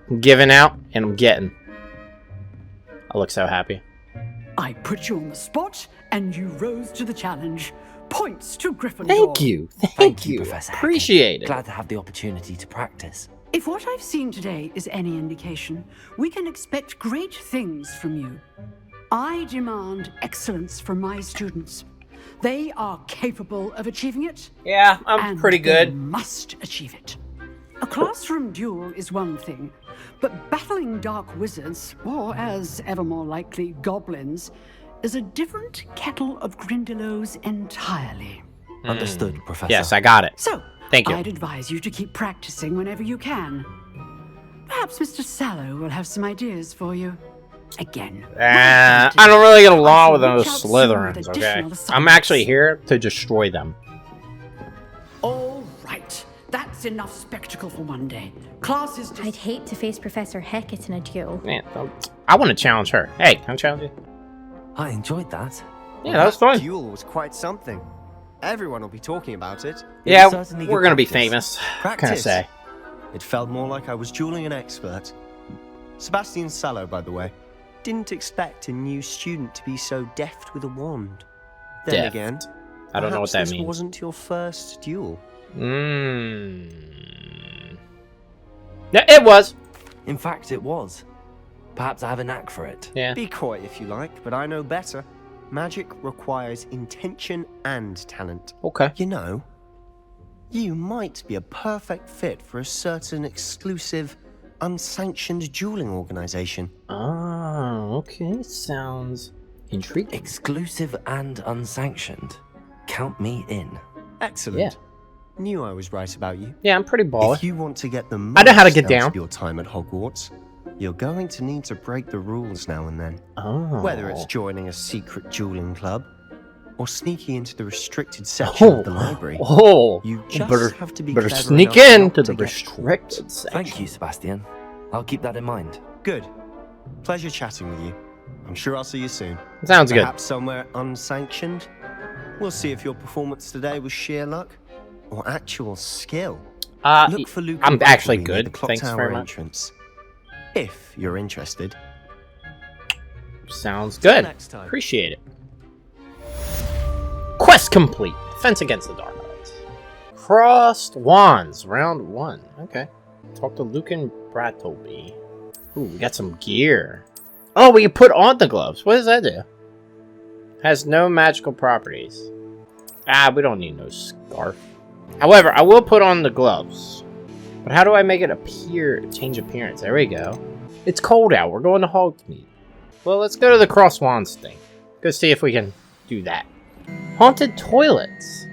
I'm giving out and I'm getting. I look so happy. I put you on the spot, and you rose to the challenge. Points to Gryffindor. Thank you. Thank you. Professor. Appreciate it. Glad to have the opportunity to practice. If what I've seen today is any indication, we can expect great things from you. I demand excellence from my students. They are capable of achieving it. Yeah, I'm and pretty good. They must achieve it. A classroom duel is one thing, but battling dark wizards, or as ever more likely, goblins, is a different kettle of Grindylows entirely. Understood, Professor. Yes, I got it. So, thank you. I'd advise you to keep practicing whenever you can. Perhaps Mr. Sallow will have some ideas for you. Again. I don't really get along with those Slytherins, okay? I'm actually here to destroy them. All right. That's enough spectacle for one day. Class is I'd hate to face Professor Hecat in a duel. Man, I want to challenge her. Hey, can I challenge you? I enjoyed that. Yeah, that was fun. That duel was quite something. Everyone will be talking about it. Yeah, we're gonna be famous. What can I say? It felt more like I was dueling an expert. Sebastian Sallow, by the way. Didn't expect a new student to be so deft with a wand. Then Deft. again, I don't know what that this means. wasn't your first duel. Yeah, it was. In fact, it was. Perhaps I have a knack for it. Yeah. Be coy if you like, but I know better. Magic requires intention and talent. Okay. You know, you might be a perfect fit for a certain exclusive, unsanctioned dueling organization. Oh, okay. Sounds Intrigue. Exclusive and unsanctioned. Count me in. Excellent. Yeah. Knew I was right about you. Yeah, I'm pretty baller. If you want to get the I know how to most get out down. of your time at Hogwarts, you're going to need to break the rules now and then. Oh. Whether it's joining a secret dueling club or sneaking into the restricted section of the library. You just have to be better clever sneak enough in not to the get restricted section. Thank you, Sebastian. I'll keep that in mind. Good. Pleasure chatting with you. I'm sure I'll see you soon. Sounds good. Perhaps somewhere unsanctioned. We'll see if your performance today was sheer luck or actual skill. Look for Luke. I'm actually Buckley near good. the clock Thanks tower very much. entrance. If you're interested. Sounds good. next time. Appreciate it. Quest complete. Defense against the Dark Arts. Crossed Wands, round 1. Okay. Talk to Lucan Brattleby. Ooh, we got some gear. Oh, we can put on the gloves. What does that do? Has no magical properties. Ah, we don't need no scarf. However, I will put on the gloves. But how do I make it appear, change appearance? There we go. It's cold out. We're going to Hogsmeade. Well, let's go to the Cross Wands thing. Go see if we can do that. Haunted toilets.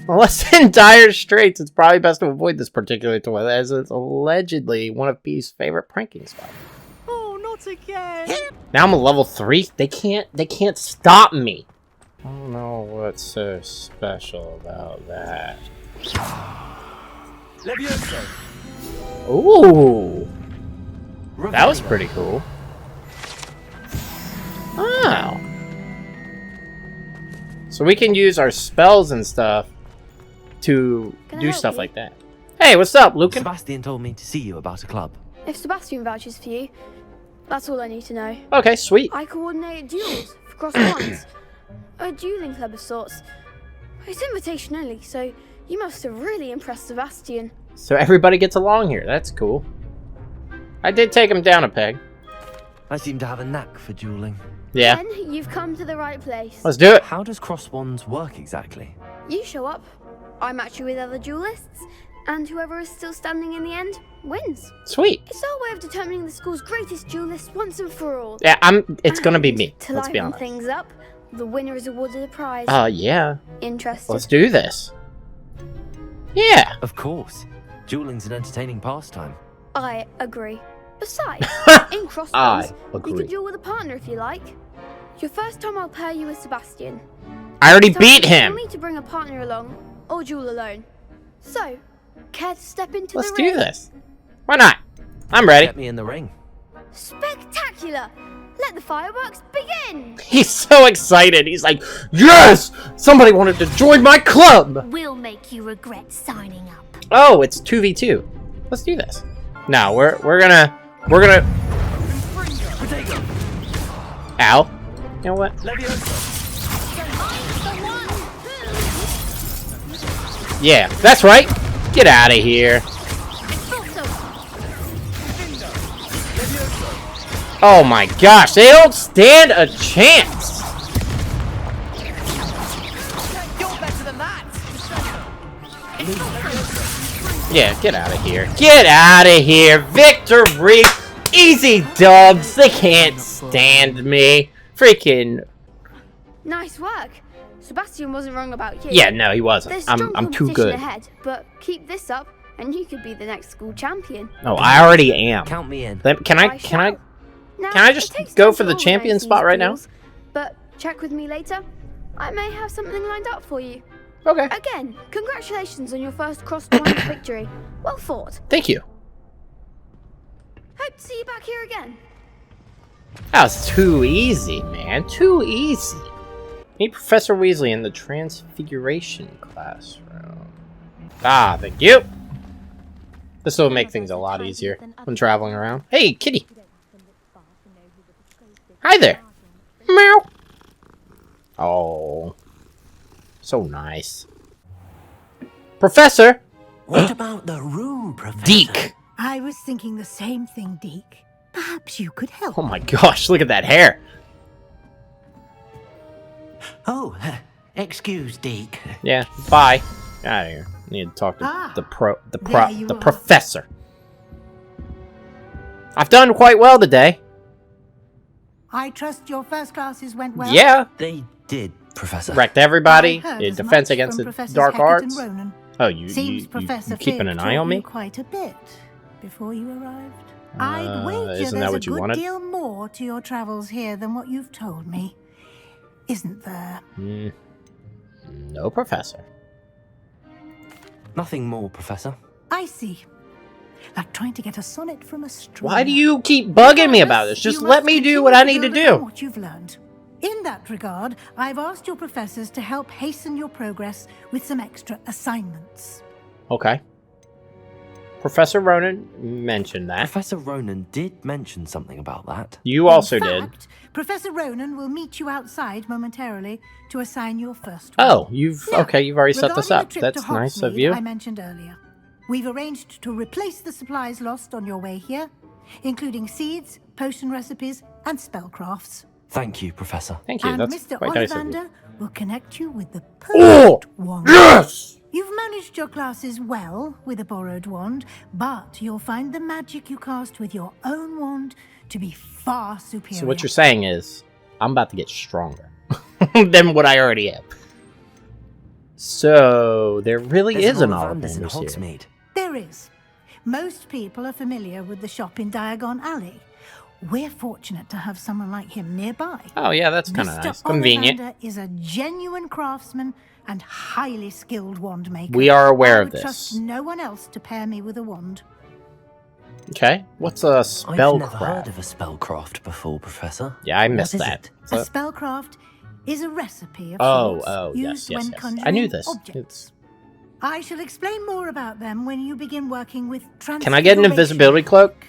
Unless in dire straits, it's probably best to avoid this particular toilet, as it's allegedly one of B's favorite pranking spots. Oh, not again! Now I'm a level 3. They can't stop me. I don't know what's so special about that. Levioso. Ooh, that was pretty cool. Oh, so we can use our spells and stuff to do stuff like that. Hey, what's up, Lucan? Sebastian told me to see you about a club. If Sebastian vouches for you, that's all I need to know. Okay, sweet. I coordinate duels for Cross Wands. A dueling club of sorts. It's invitation only, so you must have really impressed Sebastian. So everybody gets along here. That's cool. I did take him down a peg. I seem to have a knack for dueling. Yeah. Then you've come to the right place. Let's do it. How does Cross Wands work exactly? You show up, I match you with other duelists, and whoever is still standing in the end wins. Sweet. It's our way of determining the school's greatest duelist once and for all. Yeah, it's gonna be me. To Let's be liven honest. things up, the winner is awarded a prize. Yeah. Interested? Let's do this. Yeah. Of course. Dueling's an entertaining pastime. I agree. Besides, in Cross I Wands, you agree. can duel with a partner if you like. Your first time I'll pair you with Sebastian. I already So beat him. You'll need to bring a partner along, or duel alone. So, care to step into Let's the do ring? this. Why not? I'm ready. Get me in the ring. Spectacular! Let the fireworks begin! He's so excited. He's like, yes! Somebody wanted to join my club! We'll make you regret signing up. Oh, it's 2v2. Let's do this. No, we're gonna... Ow. You know what? Yeah, that's right. Get out of here. Oh my gosh, they don't stand a chance. Yeah, get out of here. Get out of here. Victory. Easy dubs. They can't stand me. Freaking. Nice work. Sebastian wasn't wrong about you. Yeah, no, he wasn't. There's strong I'm too competition good. ahead, but keep this up, and you could be the next school champion. Oh, I already am. Count me in. Can I Now, just it takes go time for to the champion organise spot these right now? duels, But check with me later. I may have something lined up for you. Okay. Again, congratulations on your first Cross Wands victory. Well fought. Thank you. Hope to see you back here again. That was too easy, man. Too easy. Meet Professor Weasley in the Transfiguration classroom. Ah, thank you. This will make things a lot easier when traveling around. Hey, kitty. Hi there. Meow. Oh. So nice. Professor. What about the room, Professor? Deke. I was thinking the same thing, Deke. Perhaps you could help. Oh my gosh, look at that hair. Oh, excuse, Deke. Yeah, bye. Get out of here. I need to talk to the professor. I've done quite well today. I trust your first classes went well? Yeah. They did, Professor. Wrecked everybody. I heard In as defense much against from the Professors dark Hackett arts. and Ronan. Oh, you Professor keeping Fig an eye on taught me? you quite a bit before you arrived. I'd wager isn't that there's a what you good wanted? deal more to your travels here than what you've told me. Isn't there? No, Professor. Nothing more, Professor. I see. Like trying to get a sonnet from a string. Why do you keep bugging me about this? Just let me do what I need to do. What you've learned. In that regard, I've asked your professors to help hasten your progress with some extra assignments. Okay. Professor Ronan mentioned that. Professor Ronan did mention something about that. You also did. In fact, Professor Ronan will meet you outside momentarily to assign your first Oh, one. you've Now, okay, you've already set this regarding up. the trip That's to nice of Hogsmeade you. I mentioned earlier. We've arranged to replace the supplies lost on your way here, including seeds, potion recipes, and spellcrafts. Thank you, Professor. Thank you. And That's Mr. quite nice of you. Ollivander will connect you with the perfect wand. Yes! You've managed your classes well with a borrowed wand, but you'll find the magic you cast with your own wand to be far superior. So what you're saying is, I'm about to get stronger than what I already am. So there really is an Ollivanders in Ollivander here. Hogsmeade. There is. Most people are familiar with the shop in Diagon Alley. We're fortunate to have someone like him nearby. Oh yeah, that's kind of Mr. nice. Convenient. Ollivander is a genuine craftsman and highly skilled wand maker. We are aware I of would this. trust no one else to pair me with a wand. Okay, what's a I've never heard spellcraft? of a spellcraft before, Professor. Yeah, I missed What is that. it? A spellcraft is a recipe of Oh, sorts yes, used when yes. conjuring I knew this. objects. I shall explain more about them when you begin working with Can I get an invisibility cloak?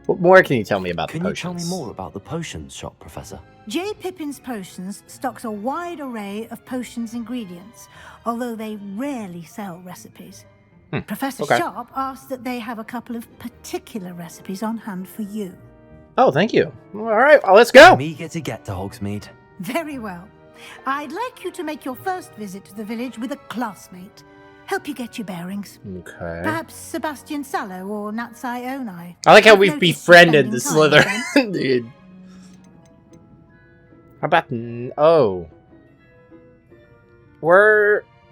What more can you tell me about the Can you tell potions? me more about the potions shop, Professor? J. Pippin's Potions stocks a wide array of potions ingredients, although they rarely sell recipes. Professor okay. Sharp asked that they have a couple of particular recipes on hand for you. Oh, thank you. All right, well, let's go. I'm eager to get to Hogsmeade. Very well. I'd like you to make your first visit to the village with a classmate. Help you get your bearings. Okay. Perhaps Sebastian Sallow or Natsai Onai. I like how I've we've noticed you befriended the spending time with Slytherin, them. dude. How about oh,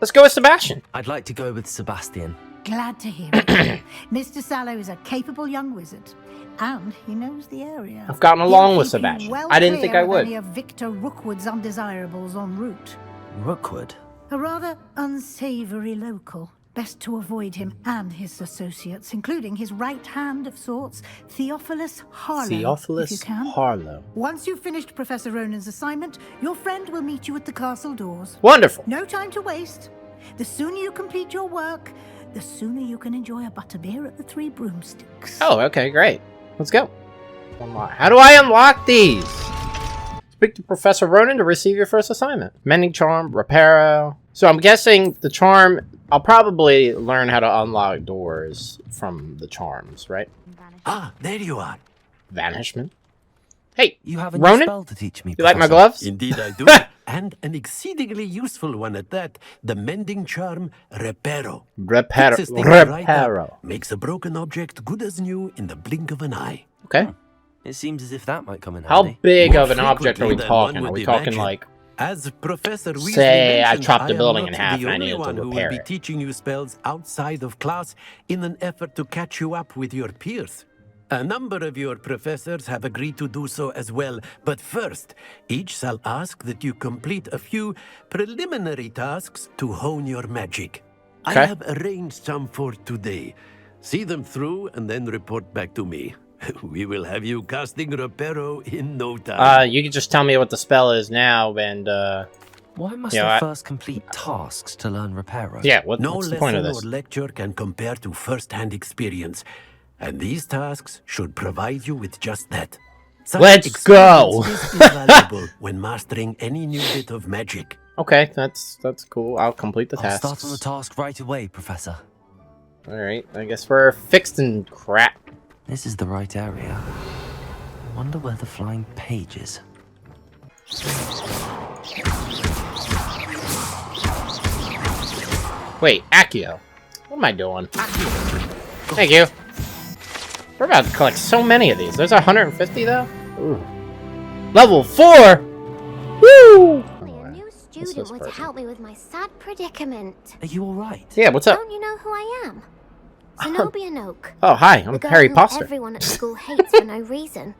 let's go with Sebastian. I'd like to go with Sebastian. Glad to hear it. Mr. Sallow is a capable young wizard, and he knows the area. I've gotten He'll along with keep you Sebastian. well I didn't think clear I of would. Any of Victor Rookwood's undesirables en route. Rookwood? A rather unsavory local. Best to avoid him and his associates, including his right hand of sorts, Theophilus Harlow. Theophilus if you can. Harlow. Once you've finished Professor Ronan's assignment, your friend will meet you at the castle doors. Wonderful. No time to waste. The sooner you complete your work, the sooner you can enjoy a butterbeer at the Three Broomsticks. Oh, okay, great. Let's go. How do I unlock these? Speak to Professor Ronan to receive your first assignment. Mending Charm, Reparo. So I'm guessing the charm, I'll probably learn how to unlock doors from the charms, right? Ah, there you are. Vanishment. Hey, You have a Ronan? new spell to teach me, You like my Professor. gloves? Indeed I do. And an exceedingly useful one at that. The mending charm, Reparo. Fixes things right up, Reparo. makes a broken object good as new in the blink of an eye. Okay. It seems as if that might come in How handy. big More of an object are we frequently than one talking? Are would we talking imagine. like, As Professor Weasley say I mentioned, chopped the am building not in half the and I only needed to one who will repair be it. teaching you spells outside of class in an effort to catch you up with your peers. A number of your professors have agreed to do so as well, but first, each shall ask that you complete a few preliminary tasks to hone your magic. Okay. I have arranged some for today. See them through and then report back to me. We will have you casting Reparo in no time. you can just tell me what the spell is now and, Why must Yeah, I I- first complete tasks to learn Reparo? yeah, No what's the point of lesson this? or lecture can compare to first-hand experience, and these tasks should provide you with just that. Such Let's go! experience is invaluable when mastering any new bit of magic. Okay, that's cool. I'll complete the I'll task. start on the task right away, Professor. Alright, I guess we're fixed and crap. This is the right area. I wonder where the flying page is. Wait, Accio. What am I doing? Thank you. We're about to collect so many of these. There's 150 though? Ooh. Level 4? Woo! A new student would help me with my sad predicament. Are you alright? Yeah, what's up? Don't you know who I am? Zenobia Noak. Oh, hi, I'm the girl Harry who Potter. Everyone at school hates for no reason.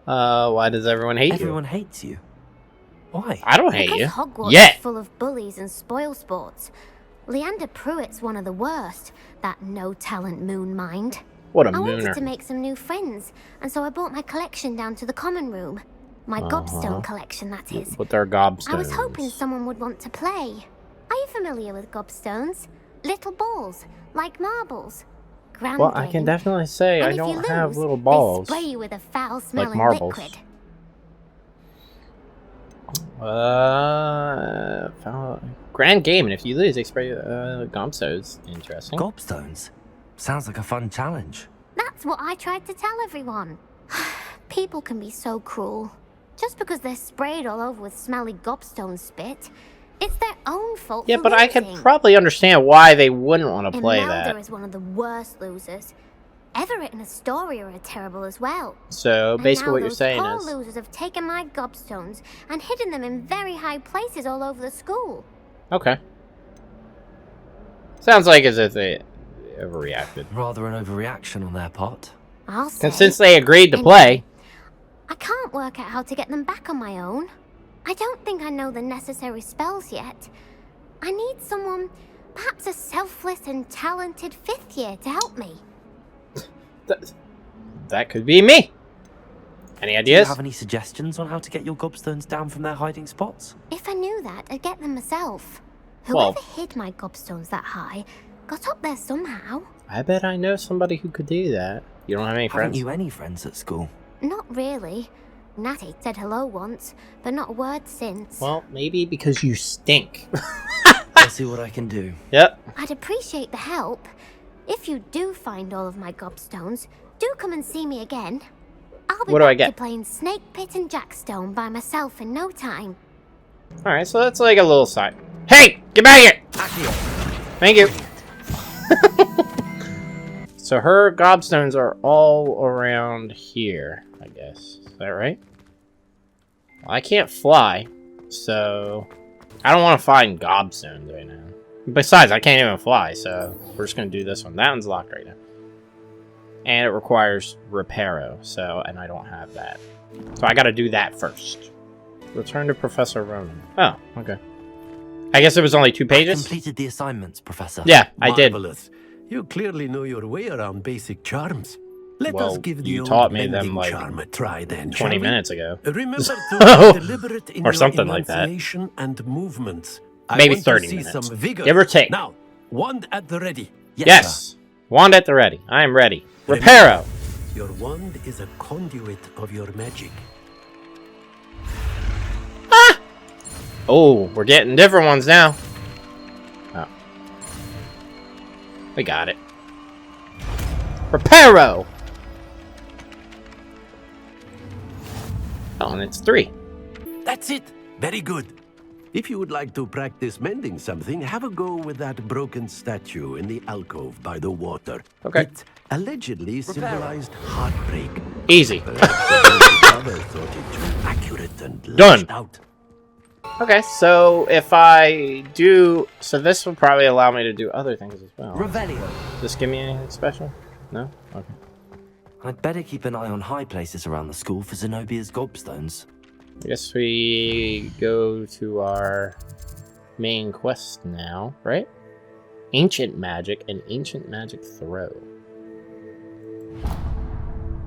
Why does everyone hate Everyone hates you. Why? I don't hate Because you. Hogwarts Yet. is full of bullies and spoil sports. Leander Pruitt's one of the worst. That no-talent moon mind. What a I wanted mooner. to make some new friends, and so I brought my collection down to the common room. My gobstone collection, that is. With their gobstones. I was hoping someone would want to play. Are you familiar with gobstones? Little balls, like marbles. Grand Well, I game. can definitely say And I if you don't have lose, little they balls. spray you with a foul-smelling marbles. liquid. Grand game, and if you lose, they spray gobstones. Interesting. Gobstones? Sounds like a fun challenge. That's what I tried to tell everyone. People can be so cruel. Just because they're sprayed all over with smelly gobstone spit, it's their own fault. Yeah, for but I could losing. probably understand why they wouldn't want to play Imelda that. is one of the worst losers. Everett and Astoria are terrible as well. So And basically, now what you're those saying poor is, losers have taken my gobstones and hidden them in very high places all over the school. okay. Sounds like as if they overreacted. Rather an overreaction on their part. I'll say. And since they agreed to Anyway, play, I can't work out how to get them back on my own. I don't think I know the necessary spells yet. I need someone, perhaps a selfless and talented fifth year to help me. that could be me. Any Do you ideas? have any suggestions on how to get your gobstones down from their hiding spots? If I knew that, I'd get them myself. Well- Whoever hid my gobstones that high got up there somehow. I bet I know somebody who could do that. You don't have any Haven't friends? you any friends at school? Not really. Natty said hello once, but not a word since. Well, maybe because you stink. I'll see what I can do. Yep. I'd appreciate the help. If you do find all of my gobstones, do come and see me again. I'll be What do I back get? to playing Snake Pit and Jackstone by myself in no time. Alright, so that's like a little side. Hey! Get back here! Thank you. So her gobstones are all around here, I guess. Is that right? Well, I can't fly, so I don't want to find gobstones right now. Besides, I can't even fly, so we're just going to do this one. That one's locked right now. And it requires Reparo, so, and I don't have that. So I got to do that first. Return to Professor Ronan. Oh, okay. I guess it was only 2 pages? Completed the assignments, Professor. Yeah, I did. Marvelous. You clearly know your way around basic charms. Let Well, us give the you old taught me them, mending like, charm a try then, 20 shall we? minutes ago. Remember to be deliberate in Or your something like that. enunciation and movements. I Maybe want 30 to see minutes. some vigor. Give or take. Now, wand at the ready. Yes. Wand at the ready. I am ready. Reparo. Your wand is a conduit of your magic. Oh, we're getting different ones now. Oh. We got it. Reparo! Oh, and it's 3. That's it. Very good. If you would like to practice mending something, have a go with that broken statue in the alcove by the water. Okay. It allegedly symbolized heartbreak. Easy. Perhaps the other thought it too accurate and Done. lashed out. Okay, so if I do... So this will probably allow me to do other things as well. Revelio. Does this give me anything special? No? Okay. I'd better keep an eye on high places around the school for Zenobia's gobstones. I guess we go to our main quest now, right? Ancient Magic and Ancient Magic Throw.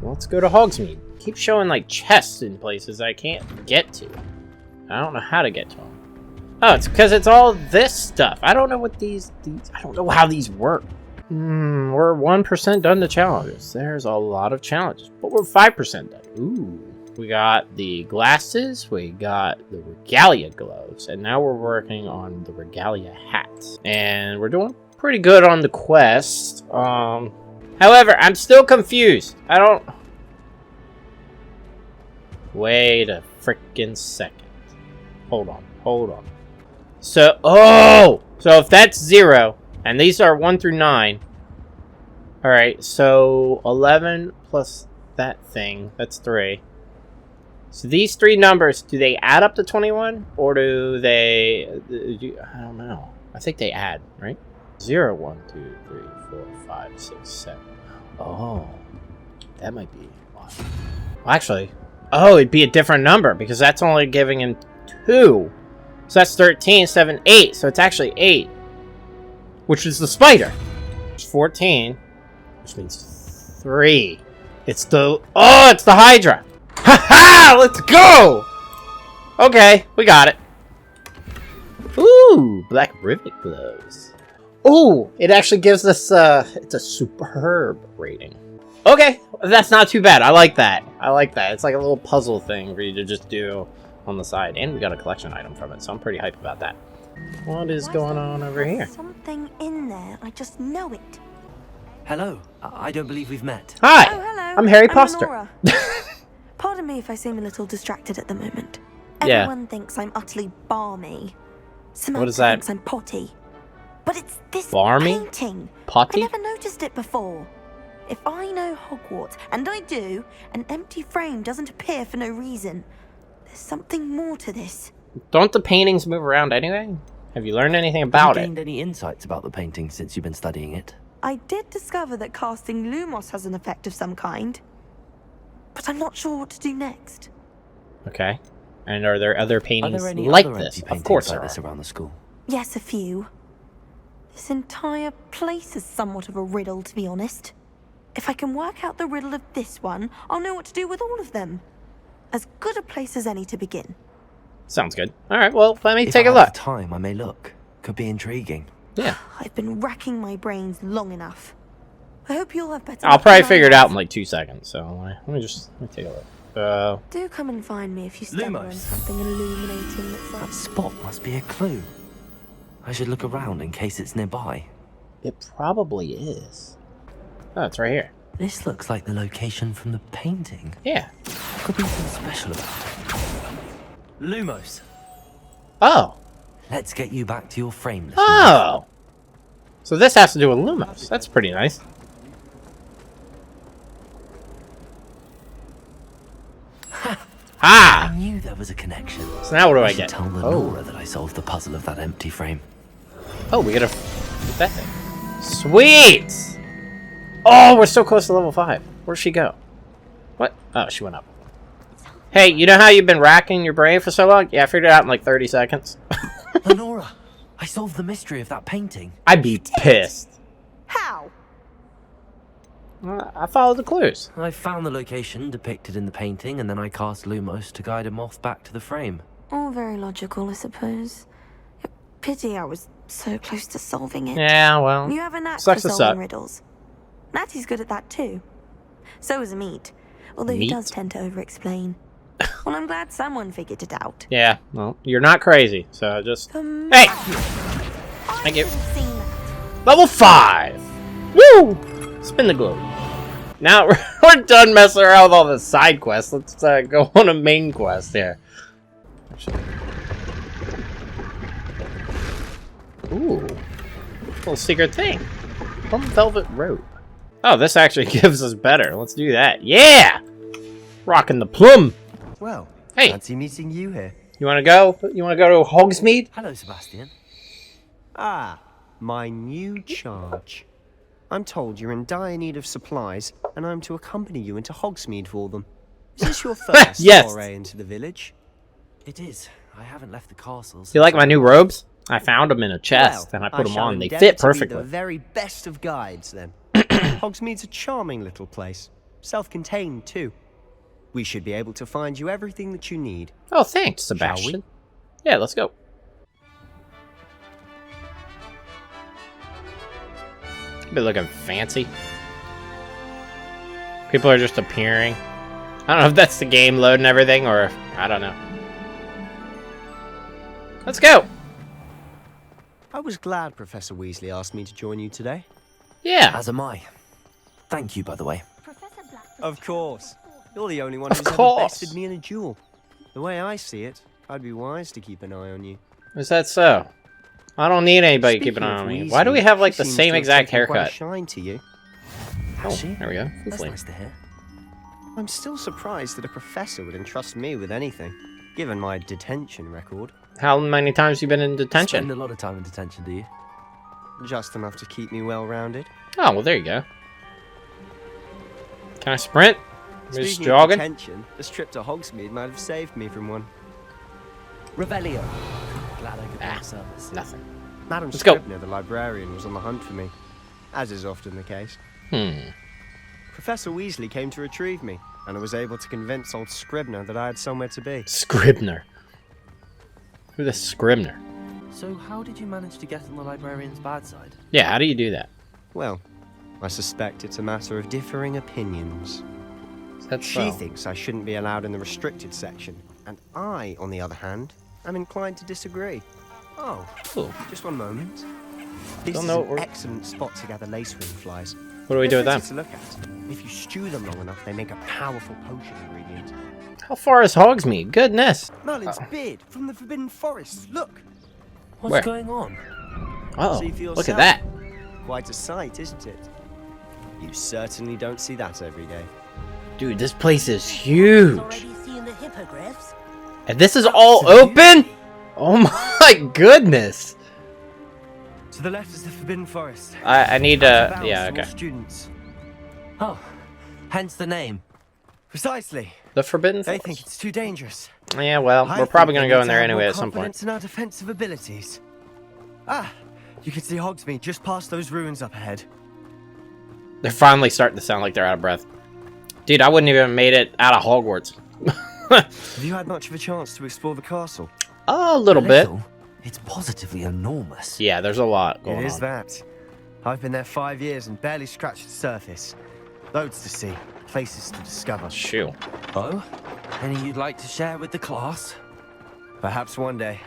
Let's go to Hogsmeade. Keep showing like chests in places I can't get to. I don't know how to get to them. Oh, it's because it's all this stuff. I don't know what these I don't know how these work. We're 1% done to challenges. There's a lot of challenges, but we're 5% done. Ooh. We got the glasses, we got the regalia gloves, and now we're working on the regalia hats. And we're doing pretty good on the quest. However, I'm still confused. I don't... Wait a freaking second. Hold on. So, so if that's 0, and these are 1 through 9. Alright, so 11 plus that thing. That's 3. So these 3 numbers, do they add up to 21? Or do they... I don't know. I think they add, right? 0, 1, 2, 3, 4, 5, 6, 7. Oh. That might be a lot. Well, actually... Oh, it'd be a different number, because that's only giving him 2. So that's 13, 7, 8. So it's actually 8. Which is the spider. 14. Which means 3. It's the... Oh, it's the Hydra! Ha-ha! Let's go! Okay, we got it. Ooh, black rivet gloves. Ooh, it actually gives us, it's a superb rating. Okay, that's not too bad. I like that. I like that. It's like a little puzzle thing for you to just do on the side. And we got a collection item from it, so I'm pretty hyped about that. What is going on over here? Something in there. I just know it. Hello. I don't believe we've met. Hi. Oh, hello. I'm Harry Poster. Lenora. Pardon me if I seem a little distracted at the moment. Yeah. Everyone thinks I'm utterly balmy. Samantha What is that? thinks I'm potty. But it's this Barmy? painting. Potty? I never noticed it before. If I know Hogwarts, and I do, an empty frame doesn't appear for no reason. There's something more to this. Don't the paintings move around anyway? Have you learned anything Have about you it? gained any insights about the painting since you've been studying it? I did discover that casting Lumos has an effect of some kind. But I'm not sure what to do next. Okay. And are there other Are paintings there any like other this? empty Of paintings course like there this are. around the school? Yes, a few. This entire place is somewhat of a riddle, to be honest. If I can work out the riddle of this one, I'll know what to do with all of them. As good a place as any to begin. Sounds good. Alright, well, let me If take I a have look. the time, I may look. Could be intriguing. Yeah. I've been racking my brains long enough. I hope you'll have better I'll luck probably than I figure it have. out in like 2 seconds, so let me take a look. Do come and find me if you stumble on Lumos. something illuminating that's like... That spot must be a clue. I should look around in case it's nearby. It probably is. Oh, it's right here. This looks like the location from the painting. Yeah. Could be something special about it. Lumos. Oh. Let's get you back to your frame. Oh. So this has to do with Lumos. That's pretty nice. I knew there was a connection. So now what do I should get? Tell Lenora that I solved the puzzle of that empty frame. Oh, we get that thing. Sweet! Oh, we're so close to level 5. Where'd she go? What? Oh, she went up. Hey, you know how you've been racking your brain for so long? Yeah, I figured it out in like 30 seconds. Lenora, I solved the mystery of that painting. I'd be pissed. How? I followed the clues. I found the location depicted in the painting, and then I cast Lumos to guide a moth back to the frame. All very logical, I suppose. Pity I was so close to solving it. Yeah, well, You have a knack sucks for to solving suck. riddles. Natty's good at that too. So is Meat, although he Meat? does tend to over-explain. Well, I'm glad someone figured it out. Yeah, well, you're not crazy, so just... Hey! Thank you. Level 5! Woo! Spin the globe. Now we're done messing around with all the side quests. Let's go on a main quest here. Ooh. Little secret thing. Plum velvet robe. Oh, this actually gives us better. Let's do that. Yeah! Rocking the plum. Well, hey, fancy meeting you here. You want to go? You want to go to Hogsmeade? Hello, Sebastian. Ah, my new charge. I'm told you're in dire need of supplies, and I'm to accompany you into Hogsmeade for them. Is this your first Yes. foray into the village? It is. I haven't left the castle. Do you like my new robes? I found them in a chest, Well, and I put them shall on. They endeavour fit to be perfectly. the very best of guides, then. Hogsmeade's a charming little place, self-contained too. We should be able to find you everything that you need. Oh, thanks, Shall we? Sebastian. Yeah, let's go. Be looking fancy. People are just appearing. I don't know if that's the game loading everything, or if, I don't know. Let's go. I was glad Professor Weasley asked me to join you today. Yeah. As am I. Thank you, by the way. Of course. You're the only one who's ever course. bested me in a duel. The way I see it, I'd be wise to keep an eye on you. Is that so? I don't need anybody keeping an eye on me. Why do we have like the same exact haircut? Shine to you. Oh, there we go. That's nice to hear. I'm still surprised that a professor would entrust me with anything, given my detention record. How many times you been in detention? Spend a lot of time in detention, do you? Just enough to keep me well-rounded. Oh, well, there you go. Can I sprint? I'm just Speaking jogging. of detention, this trip to Hogsmeade might have saved me from one. Revelio. Glad I could be of service. Nothing. Madam Let's go. Scribner, the librarian, was on the hunt for me, as is often the case. Hmm. Professor Weasley came to retrieve me, and I was able to convince old Scribner that I had somewhere to be. Scribner. Who's the Scribner? So how did you manage to get on the librarian's bad side? Yeah, how do you do that? Well, I suspect it's a matter of differing opinions. That's She so. thinks I shouldn't be allowed in the restricted section, and I, on the other hand, am inclined to disagree. Oh, just one moment. This Don't is know an excellent spot to gather lacewing flies. What do we do with They're them? pretty to look at. If you stew them long enough, they make a powerful potion ingredient. How far is Hogsmeade? Goodness. Merlin's beard from the Forbidden Forest. Look. What's Where? going on? Oh, See for look at yourself. that. Quite a sight, isn't it? You certainly don't see that every day. Dude, this place is huge. Already seeing the hippogriffs? And this is all open? Oh my goodness. To the left is the Forbidden Forest. I need to... Yeah, Some more okay. students. Oh, hence the name. Precisely. The Forbidden They Forest. think it's too dangerous. Yeah, well, I we're probably think going we to go need in there have anyway more at some point. confidence in our defensive abilities. Ah, you can see Hogsmeade just past those ruins up ahead. They're finally starting to sound like they're out of breath. Dude, I wouldn't even have made it out of Hogwarts. Have you had much of a chance to explore the castle? A little bit. It's positively enormous. Yeah, there's a lot going It is on. that. I've been there 5 years and barely scratched the surface. Loads to see, places to discover. Shoo. Oh? Any you'd like to share with the class? Perhaps one day.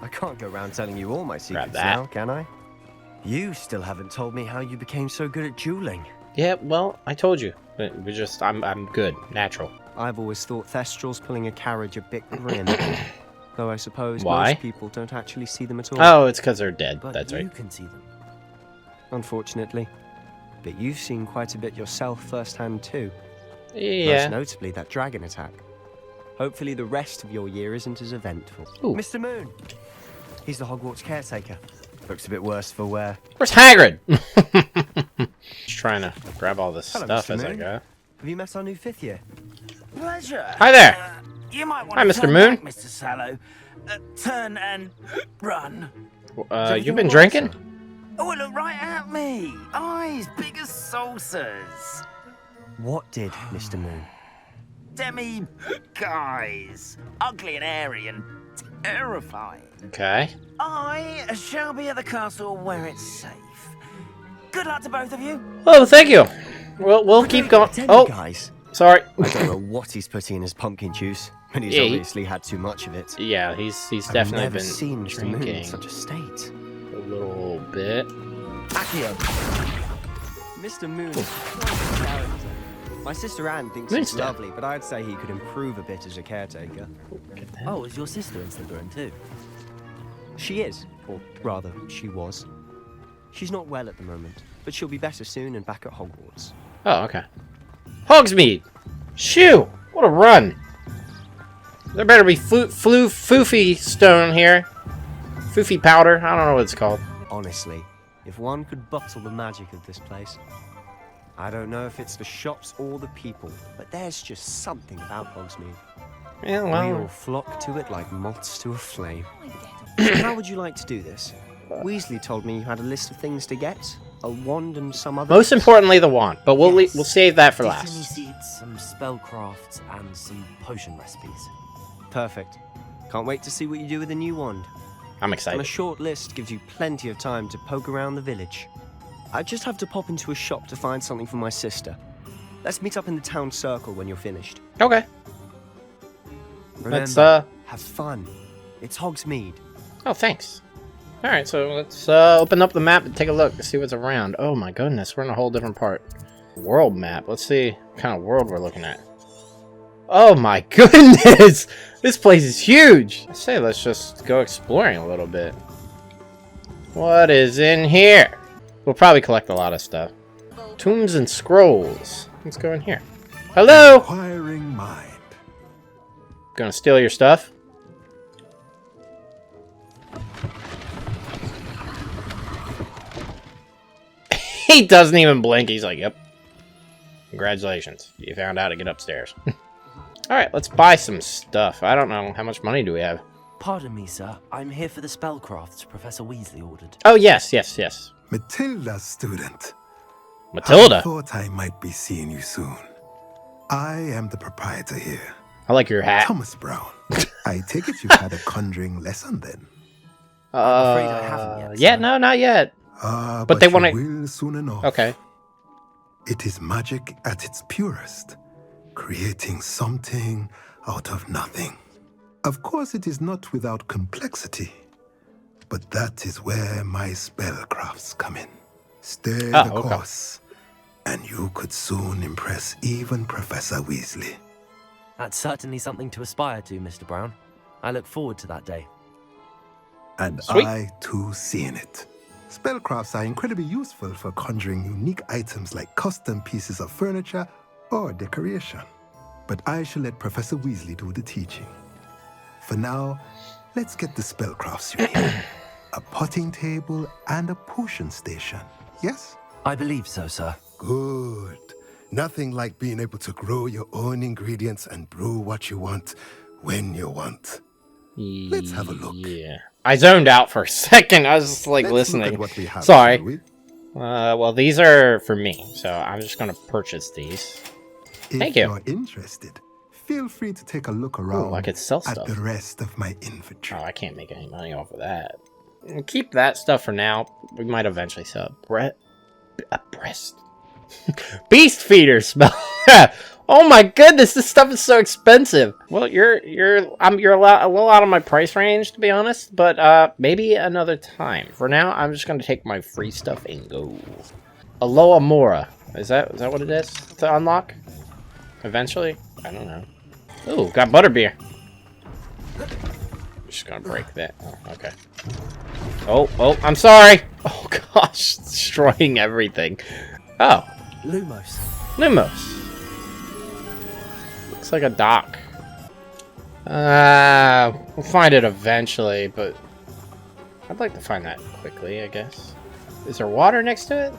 I can't go around telling you all my secrets that. now, can I? You still haven't told me how you became so good at dueling. Yeah, well, I told you. We just, I'm good, natural. I've always thought Thestrals pulling a carriage a bit grim. Though I suppose Why? most people don't actually see them at all. Oh, it's because they're dead. But That's you right. can see them. Unfortunately. But you've seen quite a bit yourself firsthand too. Yeah. Most notably that dragon attack. Hopefully the rest of your year isn't as eventful. Ooh. Mr. Moon! He's the Hogwarts caretaker. Looks a bit worse for wear. Where's Hagrid? Just trying to grab all this Hello, stuff Mr. as I Moon. go. Have you met our new 5th year? Pleasure. Hi there. You might want Hi, to Mr. turn Moon. back, Mr. Sallow. Turn and run. You've been drinking? Oh, look right at me. Eyes big as saucers. What did, Mr. Moon? Demi guys. Ugly and airy and terrifying. Okay. I shall be at the castle where it's safe. Good luck to both of you. Oh, thank you. We'll keep going. Oh, guys. sorry. I don't know what he's putting in his pumpkin juice, but he's Yeah, obviously had too much of it. Yeah, he's I've definitely never been seen Mr. Moon in drinking such a state. a little bit. Accio. Mr. Moon is quite a character. My sister Anne thinks he's Moonstone. lovely, but I'd say he could improve a bit as a caretaker. Oh, is your sister in Slytherin too? She is, or rather, she was. She's not well at the moment, but she'll be better soon and back at Hogwarts. Oh, okay. Hogsmeade! Shoo! What a run! There better be foofy stone here. Foofy powder. I don't know what it's called. Honestly, if one could bottle the magic of this place. I don't know if it's the shops or the people, but there's just something about Hogsmeade. Yeah, We well. all flock to it like moths to a flame. So how would you like to do this? Weasley told me you had a list of things to get. A wand and some other... Most importantly, the wand. But we'll save that for Destiny last. seeds, some spellcrafts, and some potion recipes. Perfect. Can't wait to see what you do with the new wand. I'm And excited. a short list gives you plenty of time to poke around the village. I just have to pop into a shop to find something for my sister. Let's meet up in the town circle when you're finished. Okay. Remember, Let's, have fun. It's Hogsmeade. Oh, thanks. Alright, so let's open up the map and take a look to see what's around. Oh my goodness, we're in a whole different part. World map. Let's see what kind of world we're looking at. Oh my goodness! This place is huge! I say let's just go exploring a little bit. What is in here? We'll probably collect a lot of stuff. Tombs and scrolls. Let's go in here. Hello. Inquiring mind. Gonna steal your stuff? He doesn't even blink. He's like, "Yep. Congratulations. You found out how to get upstairs." Alright, let's buy some stuff. I don't know. How much money do we have? Pardon me, sir. I'm here for the spellcrafts Professor Weasley ordered. Oh, yes, yes, yes. Matilda's student. Matilda? I thought I might be seeing you soon. I am the proprietor here. I like your hat. Thomas Brown. I take it you've had a conjuring lesson then? I'm afraid I haven't yet, yeah, sir. no, not yet. But they want to... will soon enough. Okay. It is magic at its purest, creating something out of nothing. Of course, it is not without complexity, but that is where my spellcrafts come in. Stay the course, and you could soon impress even Professor Weasley. That's certainly something to aspire to, Mr. Brown. I look forward to that day. And Sweet. I, too, seeing it. Spellcrafts are incredibly useful for conjuring unique items like custom pieces of furniture or decoration. But I shall let Professor Weasley do the teaching. For now, let's get the spellcrafts you need. A potting table and a potion station, yes? I believe so, sir. Good. Nothing like being able to grow your own ingredients and brew what you want when you want. Let's have a look. Yeah. I zoned out for a second. I was just like listening. What we have, sorry. Well, these are for me, so I'm just gonna purchase these. Thank you. If you're interested, feel free to take a look around. Ooh, I could sell at stuff. the rest of my inventory. Oh, I can't make any money off of that. Keep that stuff for now. We might eventually sell a breast. Beast feeder smell. Oh my goodness, this stuff is so expensive. Well, you're a little out of my price range, to be honest, but maybe another time. For now, I'm just gonna take my free stuff and go. Aloha Mora. Is that what it is to unlock? Eventually? I don't know. Ooh, got butterbeer. Just gonna break that. Oh, okay. Oh, I'm sorry. Oh gosh, destroying everything. Oh. Lumos. Lumos. Looks like a dock. We'll find it eventually, but I'd like to find that quickly, I guess. Is there water next to it?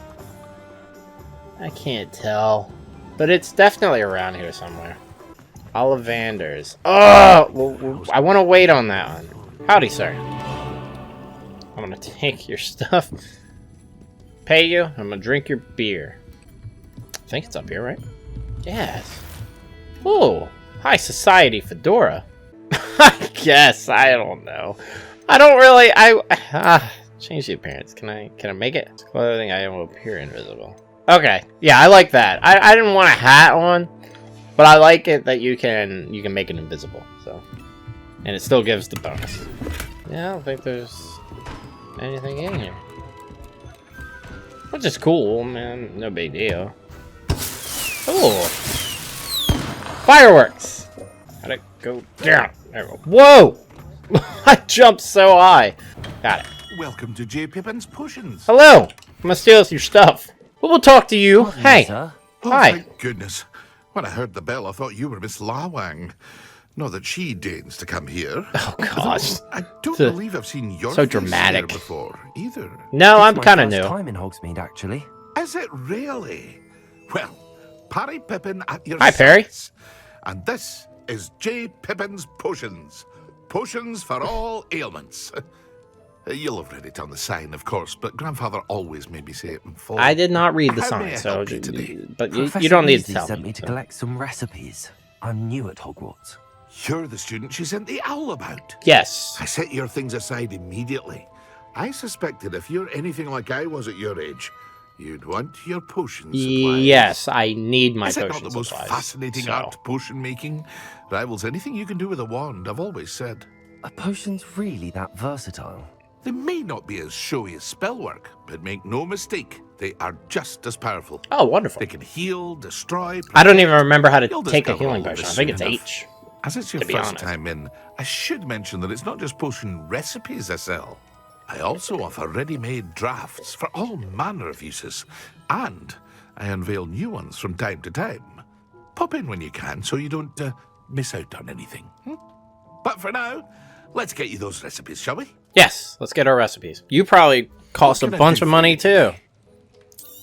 I can't tell. But it's definitely around here somewhere. Ollivanders. Oh! Well, I want to wait on that one. Howdy, sir. I'm going to take your stuff. Pay you. I'm going to drink your beer. I think it's up here, right? Yes. Ooh. High society fedora. I guess. I don't know. I don't really... change the appearance. Can I make it? Clothing item will appear invisible. Okay. Yeah, I like that. I didn't want a hat on, but I like it that you can make it invisible. So, and it still gives the bonus. Yeah, I don't think there's anything in here. Which is cool, man. No big deal. Ooh. Fireworks! How'd it go down? There we go. Whoa! I jumped so high. Got it. Welcome to J. Pippin's Potions. Hello! I'm gonna steal your stuff. We'll talk to you. Hey. Oh, Hi. thank goodness. When I heard the bell, I thought you were Miss Lawang. Not that she deigns to come here. Oh, gosh. I don't believe I've seen your so face dramatic here before, either. No, I'm kind of new. It's my first time in Hogsmeade, actually. Is it really? Well, Parry Pippin at your Hi, Perry. service. And this is J. Pippin's Potions. Potions for all ailments. You'll have read it on the sign, of course, but Grandfather always made me say it in full. I did not read the How sign, may I so help you today? but Professor you don't need to Weasley tell sent me. me to collect some recipes. I'm new at Hogwarts. You're the student she sent the owl about. Yes. I set your things aside immediately. I suspected if you're anything like I was at your age, you'd want your potion supplies. Yes, I need my Is it potion not the most supplies, fascinating so. art, potion making? Rivals anything you can do with a wand, I've always said. Are potions really that versatile? They may not be as showy as spellwork, but make no mistake, they are just as powerful. Oh, wonderful. They can heal, destroy... I don't even remember how to You'll take a discover healing all of potion. I this think soon it's enough. H. As it's your to be first honest. time in, I should mention that it's not just potion recipes I sell. I also offer ready-made drafts for all manner of uses, and I unveil new ones from time to time. pop in when you can so you don't miss out on anything. But for now, let's get you those recipes, shall we? Yes, let's get our recipes. You probably cost a bunch of money too.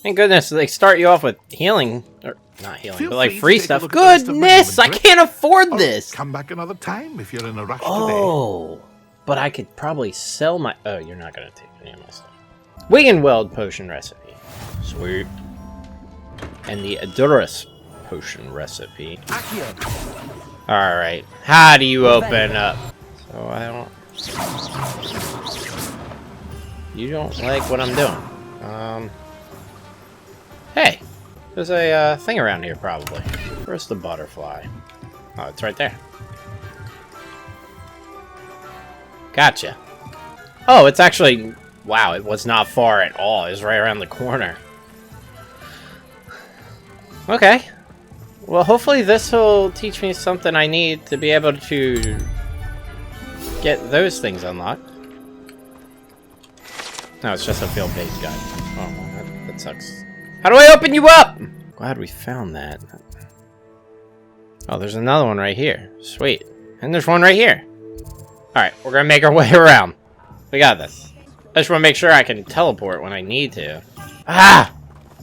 Thank goodness they start you off with healing, or not healing, but like free stuff. Goodness, I can't afford this. Come back another time if you're in a rush today. But I could probably sell my... Oh, you're not going to take any of my stuff. Wiggenweld potion recipe. Sweet. And the Adurus potion recipe. Alright. How do you open up? So I don't... You don't like what I'm doing. Hey. There's a thing around here, probably. Where's the butterfly? Oh, it's right there. Gotcha. Oh, it's actually... Wow, it was not far at all. It was right around the corner. Okay. Well, hopefully this will teach me something I need to be able to get those things unlocked. No, it's just a field-based guide. Oh, well, that sucks. How do I open you up? Glad we found that. Oh, there's another one right here. Sweet. And there's one right here. Alright, we're gonna make our way around. We got this. I just want to make sure I can teleport when I need to. Ah!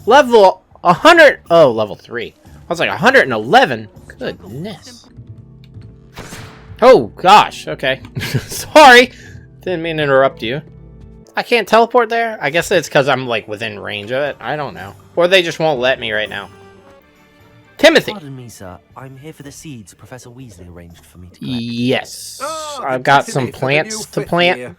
Level 100... Oh, level 3. I was like 111. Goodness. Oh, gosh. Okay. Sorry. Didn't mean to interrupt you. I can't teleport there? I guess it's because I'm, like, within range of it. I don't know. Or they just won't let me right now. Timothy! Pardon me, sir. I'm here for the seeds Professor Weasley arranged for me to collect. Yes. Oh, I've got some plants to plant.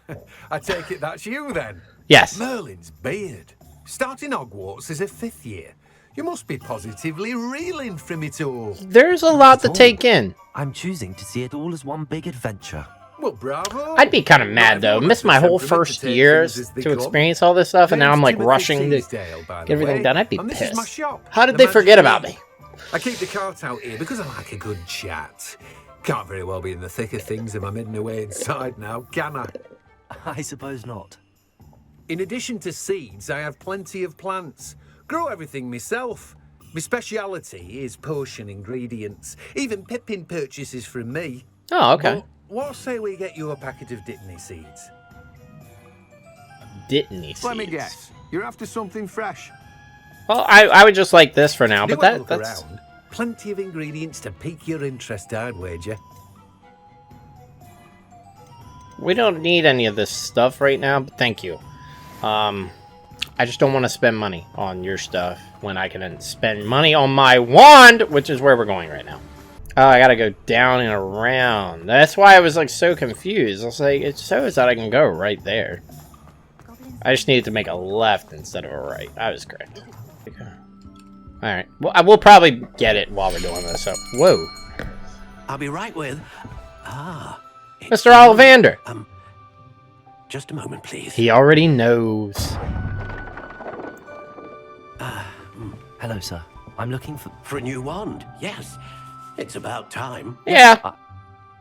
I take it that's you, then? Yes. Merlin's beard. Starting Hogwarts as a 5th year. You must be positively reeling from it all. There's a lot to take in. I'm choosing to see it all as one big adventure. Well, bravo. I'd be kind of mad, though. Missed my whole first years to experience all this stuff, and now I'm, like, rushing to get everything done. I'd be pissed. How did they forget about me? I keep the cart out here because I like a good chat. Can't very well be in the thick of things if I'm hidden away inside now, can I? I suppose not. In addition to seeds, I have plenty of plants. Grow everything myself. My speciality is potion ingredients. Even Pippin purchases from me. Oh, okay. Well, what say we get you a packet of Dittany seeds? Dittany seeds? Let me guess. You're after something fresh. Well, I would just like this for now, but that's... Around. Plenty of ingredients to pique your interest, I'd wager. We don't need any of this stuff right now, but thank you. I just don't want to spend money on your stuff when I can spend money on my wand, which is where we're going right now. Oh, I gotta go down and around. That's why I was, like, so confused. I was like, it shows that I can go right there. I just needed to make a left instead of a right. I was correct. Alright. Well, I will probably get it while we're doing this, so... Whoa. I'll be right with... Mr. Ollivander! Just a moment, please. He already knows. Hello, sir. I'm looking for a new wand, yes. It's about time. Yeah.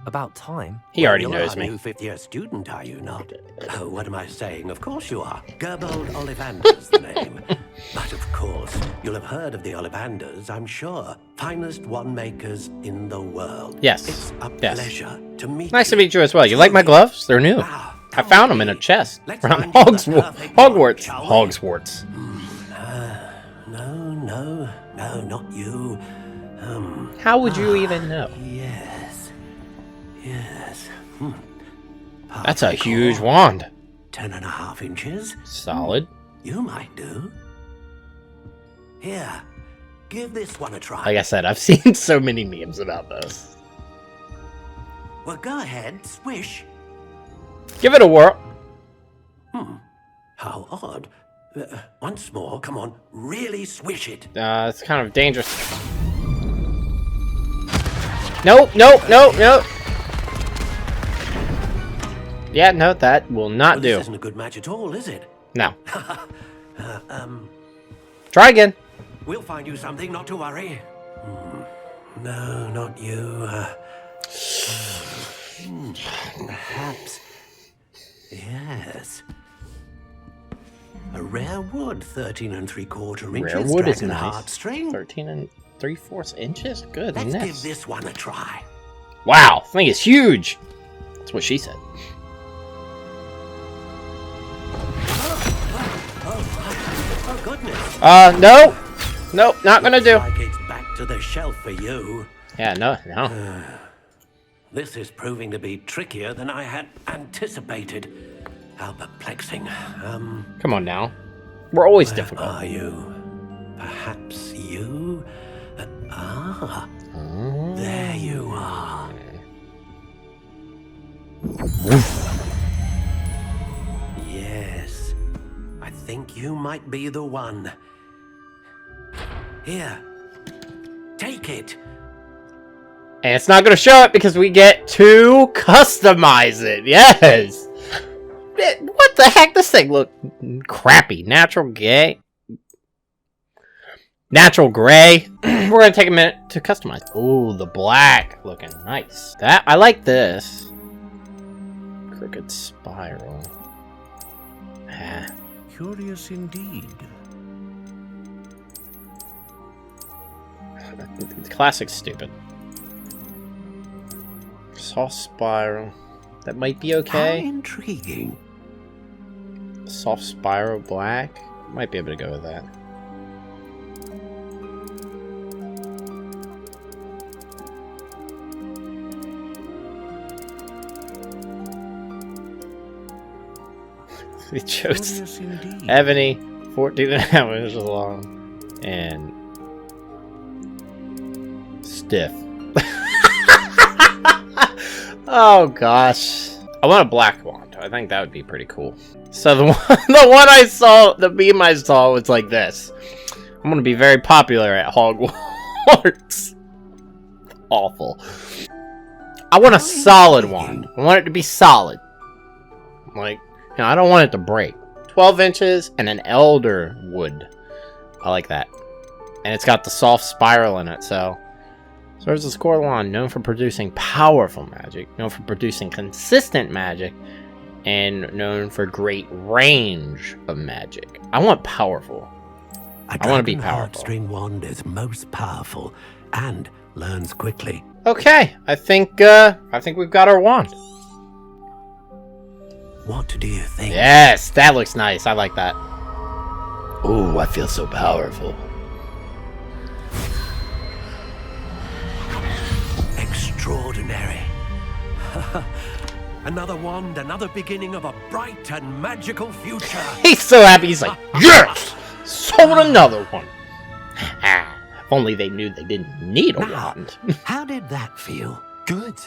About time? He already knows me. You're a new 5th-year student, are you not? Oh, what am I saying? Of course you are. Gerbold Ollivander's the name. But of course, you'll have heard of the Ollivanders, I'm sure. Finest wand makers in the world. Yes. It's a pleasure to meet Nice to meet you as well. You like my gloves? They're new. I found them in a chest from Hogwarts. Hogsmeade. No, not you. How would you even know? Yes. That's a huge wand. 10.5 inches. Solid. You might do. Here, give this one a try. Like I said, I've seen so many memes about this. Well, go ahead, swish. Give it a whirl. How odd. Once more, come on, really swish it. It's kind of dangerous. Nope. Yeah, no, that will not do. This isn't a good match at all, is it? No. Try again. We'll find you something, not to worry. No, not you. Perhaps. Yes. A rare wood, 13 3/4 inches. Rare wood is dragon nice. heartstring. 13 and... 3/4 inches? Goodness. Let's give this one a try. Wow, this thing is huge. That's what she said. Oh, goodness. No. Nope, not gonna do. Like it's back to the shelf for you. Yeah, no. This is proving to be trickier than I had anticipated. How perplexing. Come on now. We're always where difficult. Are you? Perhaps you? There you are. Yes, I think you might be the one. Here, take it. And it's not gonna show it because we get to customize it. Yes. What the heck? This thing look crappy. Natural gray. We're gonna take a minute to customize. Ooh, the black looking nice. That I like this. Crooked spiral. Curious indeed. The classic's stupid. Soft spiral. That might be okay. How intriguing. Soft spiral black. Might be able to go with that. We chose ebony, 14.5 inches long, and stiff. Oh gosh, I want a black wand. I think that would be pretty cool. So the one I saw, the beam I saw was like this. I'm gonna be very popular at Hogwarts. Awful. I want a solid wand. I want it to be solid. Like, you know, I don't want it to break. 12 inches and an elder wood. I like that. And it's got the soft spiral in it, so. Serves as a core wand, known for producing powerful magic, known for producing consistent magic, and known for great range of magic. I want powerful. I want to be powerful. Heartstring wand is most powerful and learns quickly. Okay, I think we've got our wand. What do you think? Yes, that looks nice. I like that. Ooh, I feel so powerful. Extraordinary. Another wand, another beginning of a bright and magical future. He's so happy. He's like, yes! Sold another one. If only they knew they didn't need a wand. How did that feel? Good.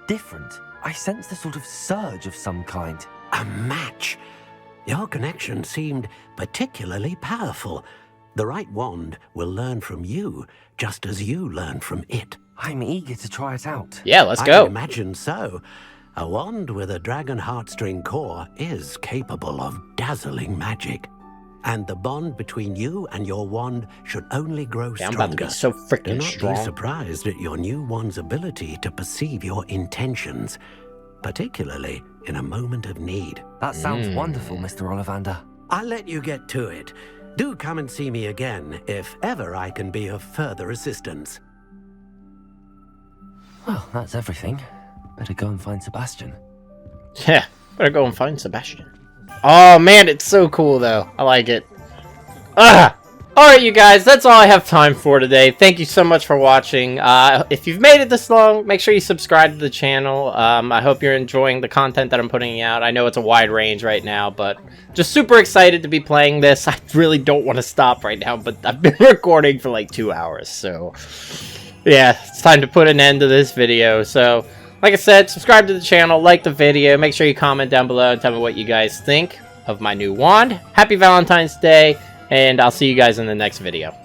Different. I sensed a sort of surge of some kind. A match. Your connection seemed particularly powerful. The right wand will learn from you, just as you learn from it. I'm eager to try it out. Yeah, let's go. I imagine so. A wand with a dragon heartstring core is capable of dazzling magic. And the bond between you and your wand should only grow stronger. I'm about to be so freaking strong. Do not be surprised at your new wand's ability to perceive your intentions, particularly in a moment of need. That sounds wonderful, Mr. Ollivander. I'll let you get to it. Do come and see me again if ever I can be of further assistance. Well, that's everything. Better go and find Sebastian. Yeah, better go and find Sebastian. Oh man, it's so cool though. I like it. Alright you guys, that's all I have time for today. Thank you so much for watching. If you've made it this long, make sure you subscribe to the channel. I hope you're enjoying the content that I'm putting out. I know it's a wide range right now, but just super excited to be playing this. I really don't want to stop right now, but I've been recording for like 2 hours, so yeah, it's time to put an end to this video. So like I said, subscribe to the channel, like the video, make sure you comment down below and tell me what you guys think of my new wand. Happy Valentine's Day, and I'll see you guys in the next video.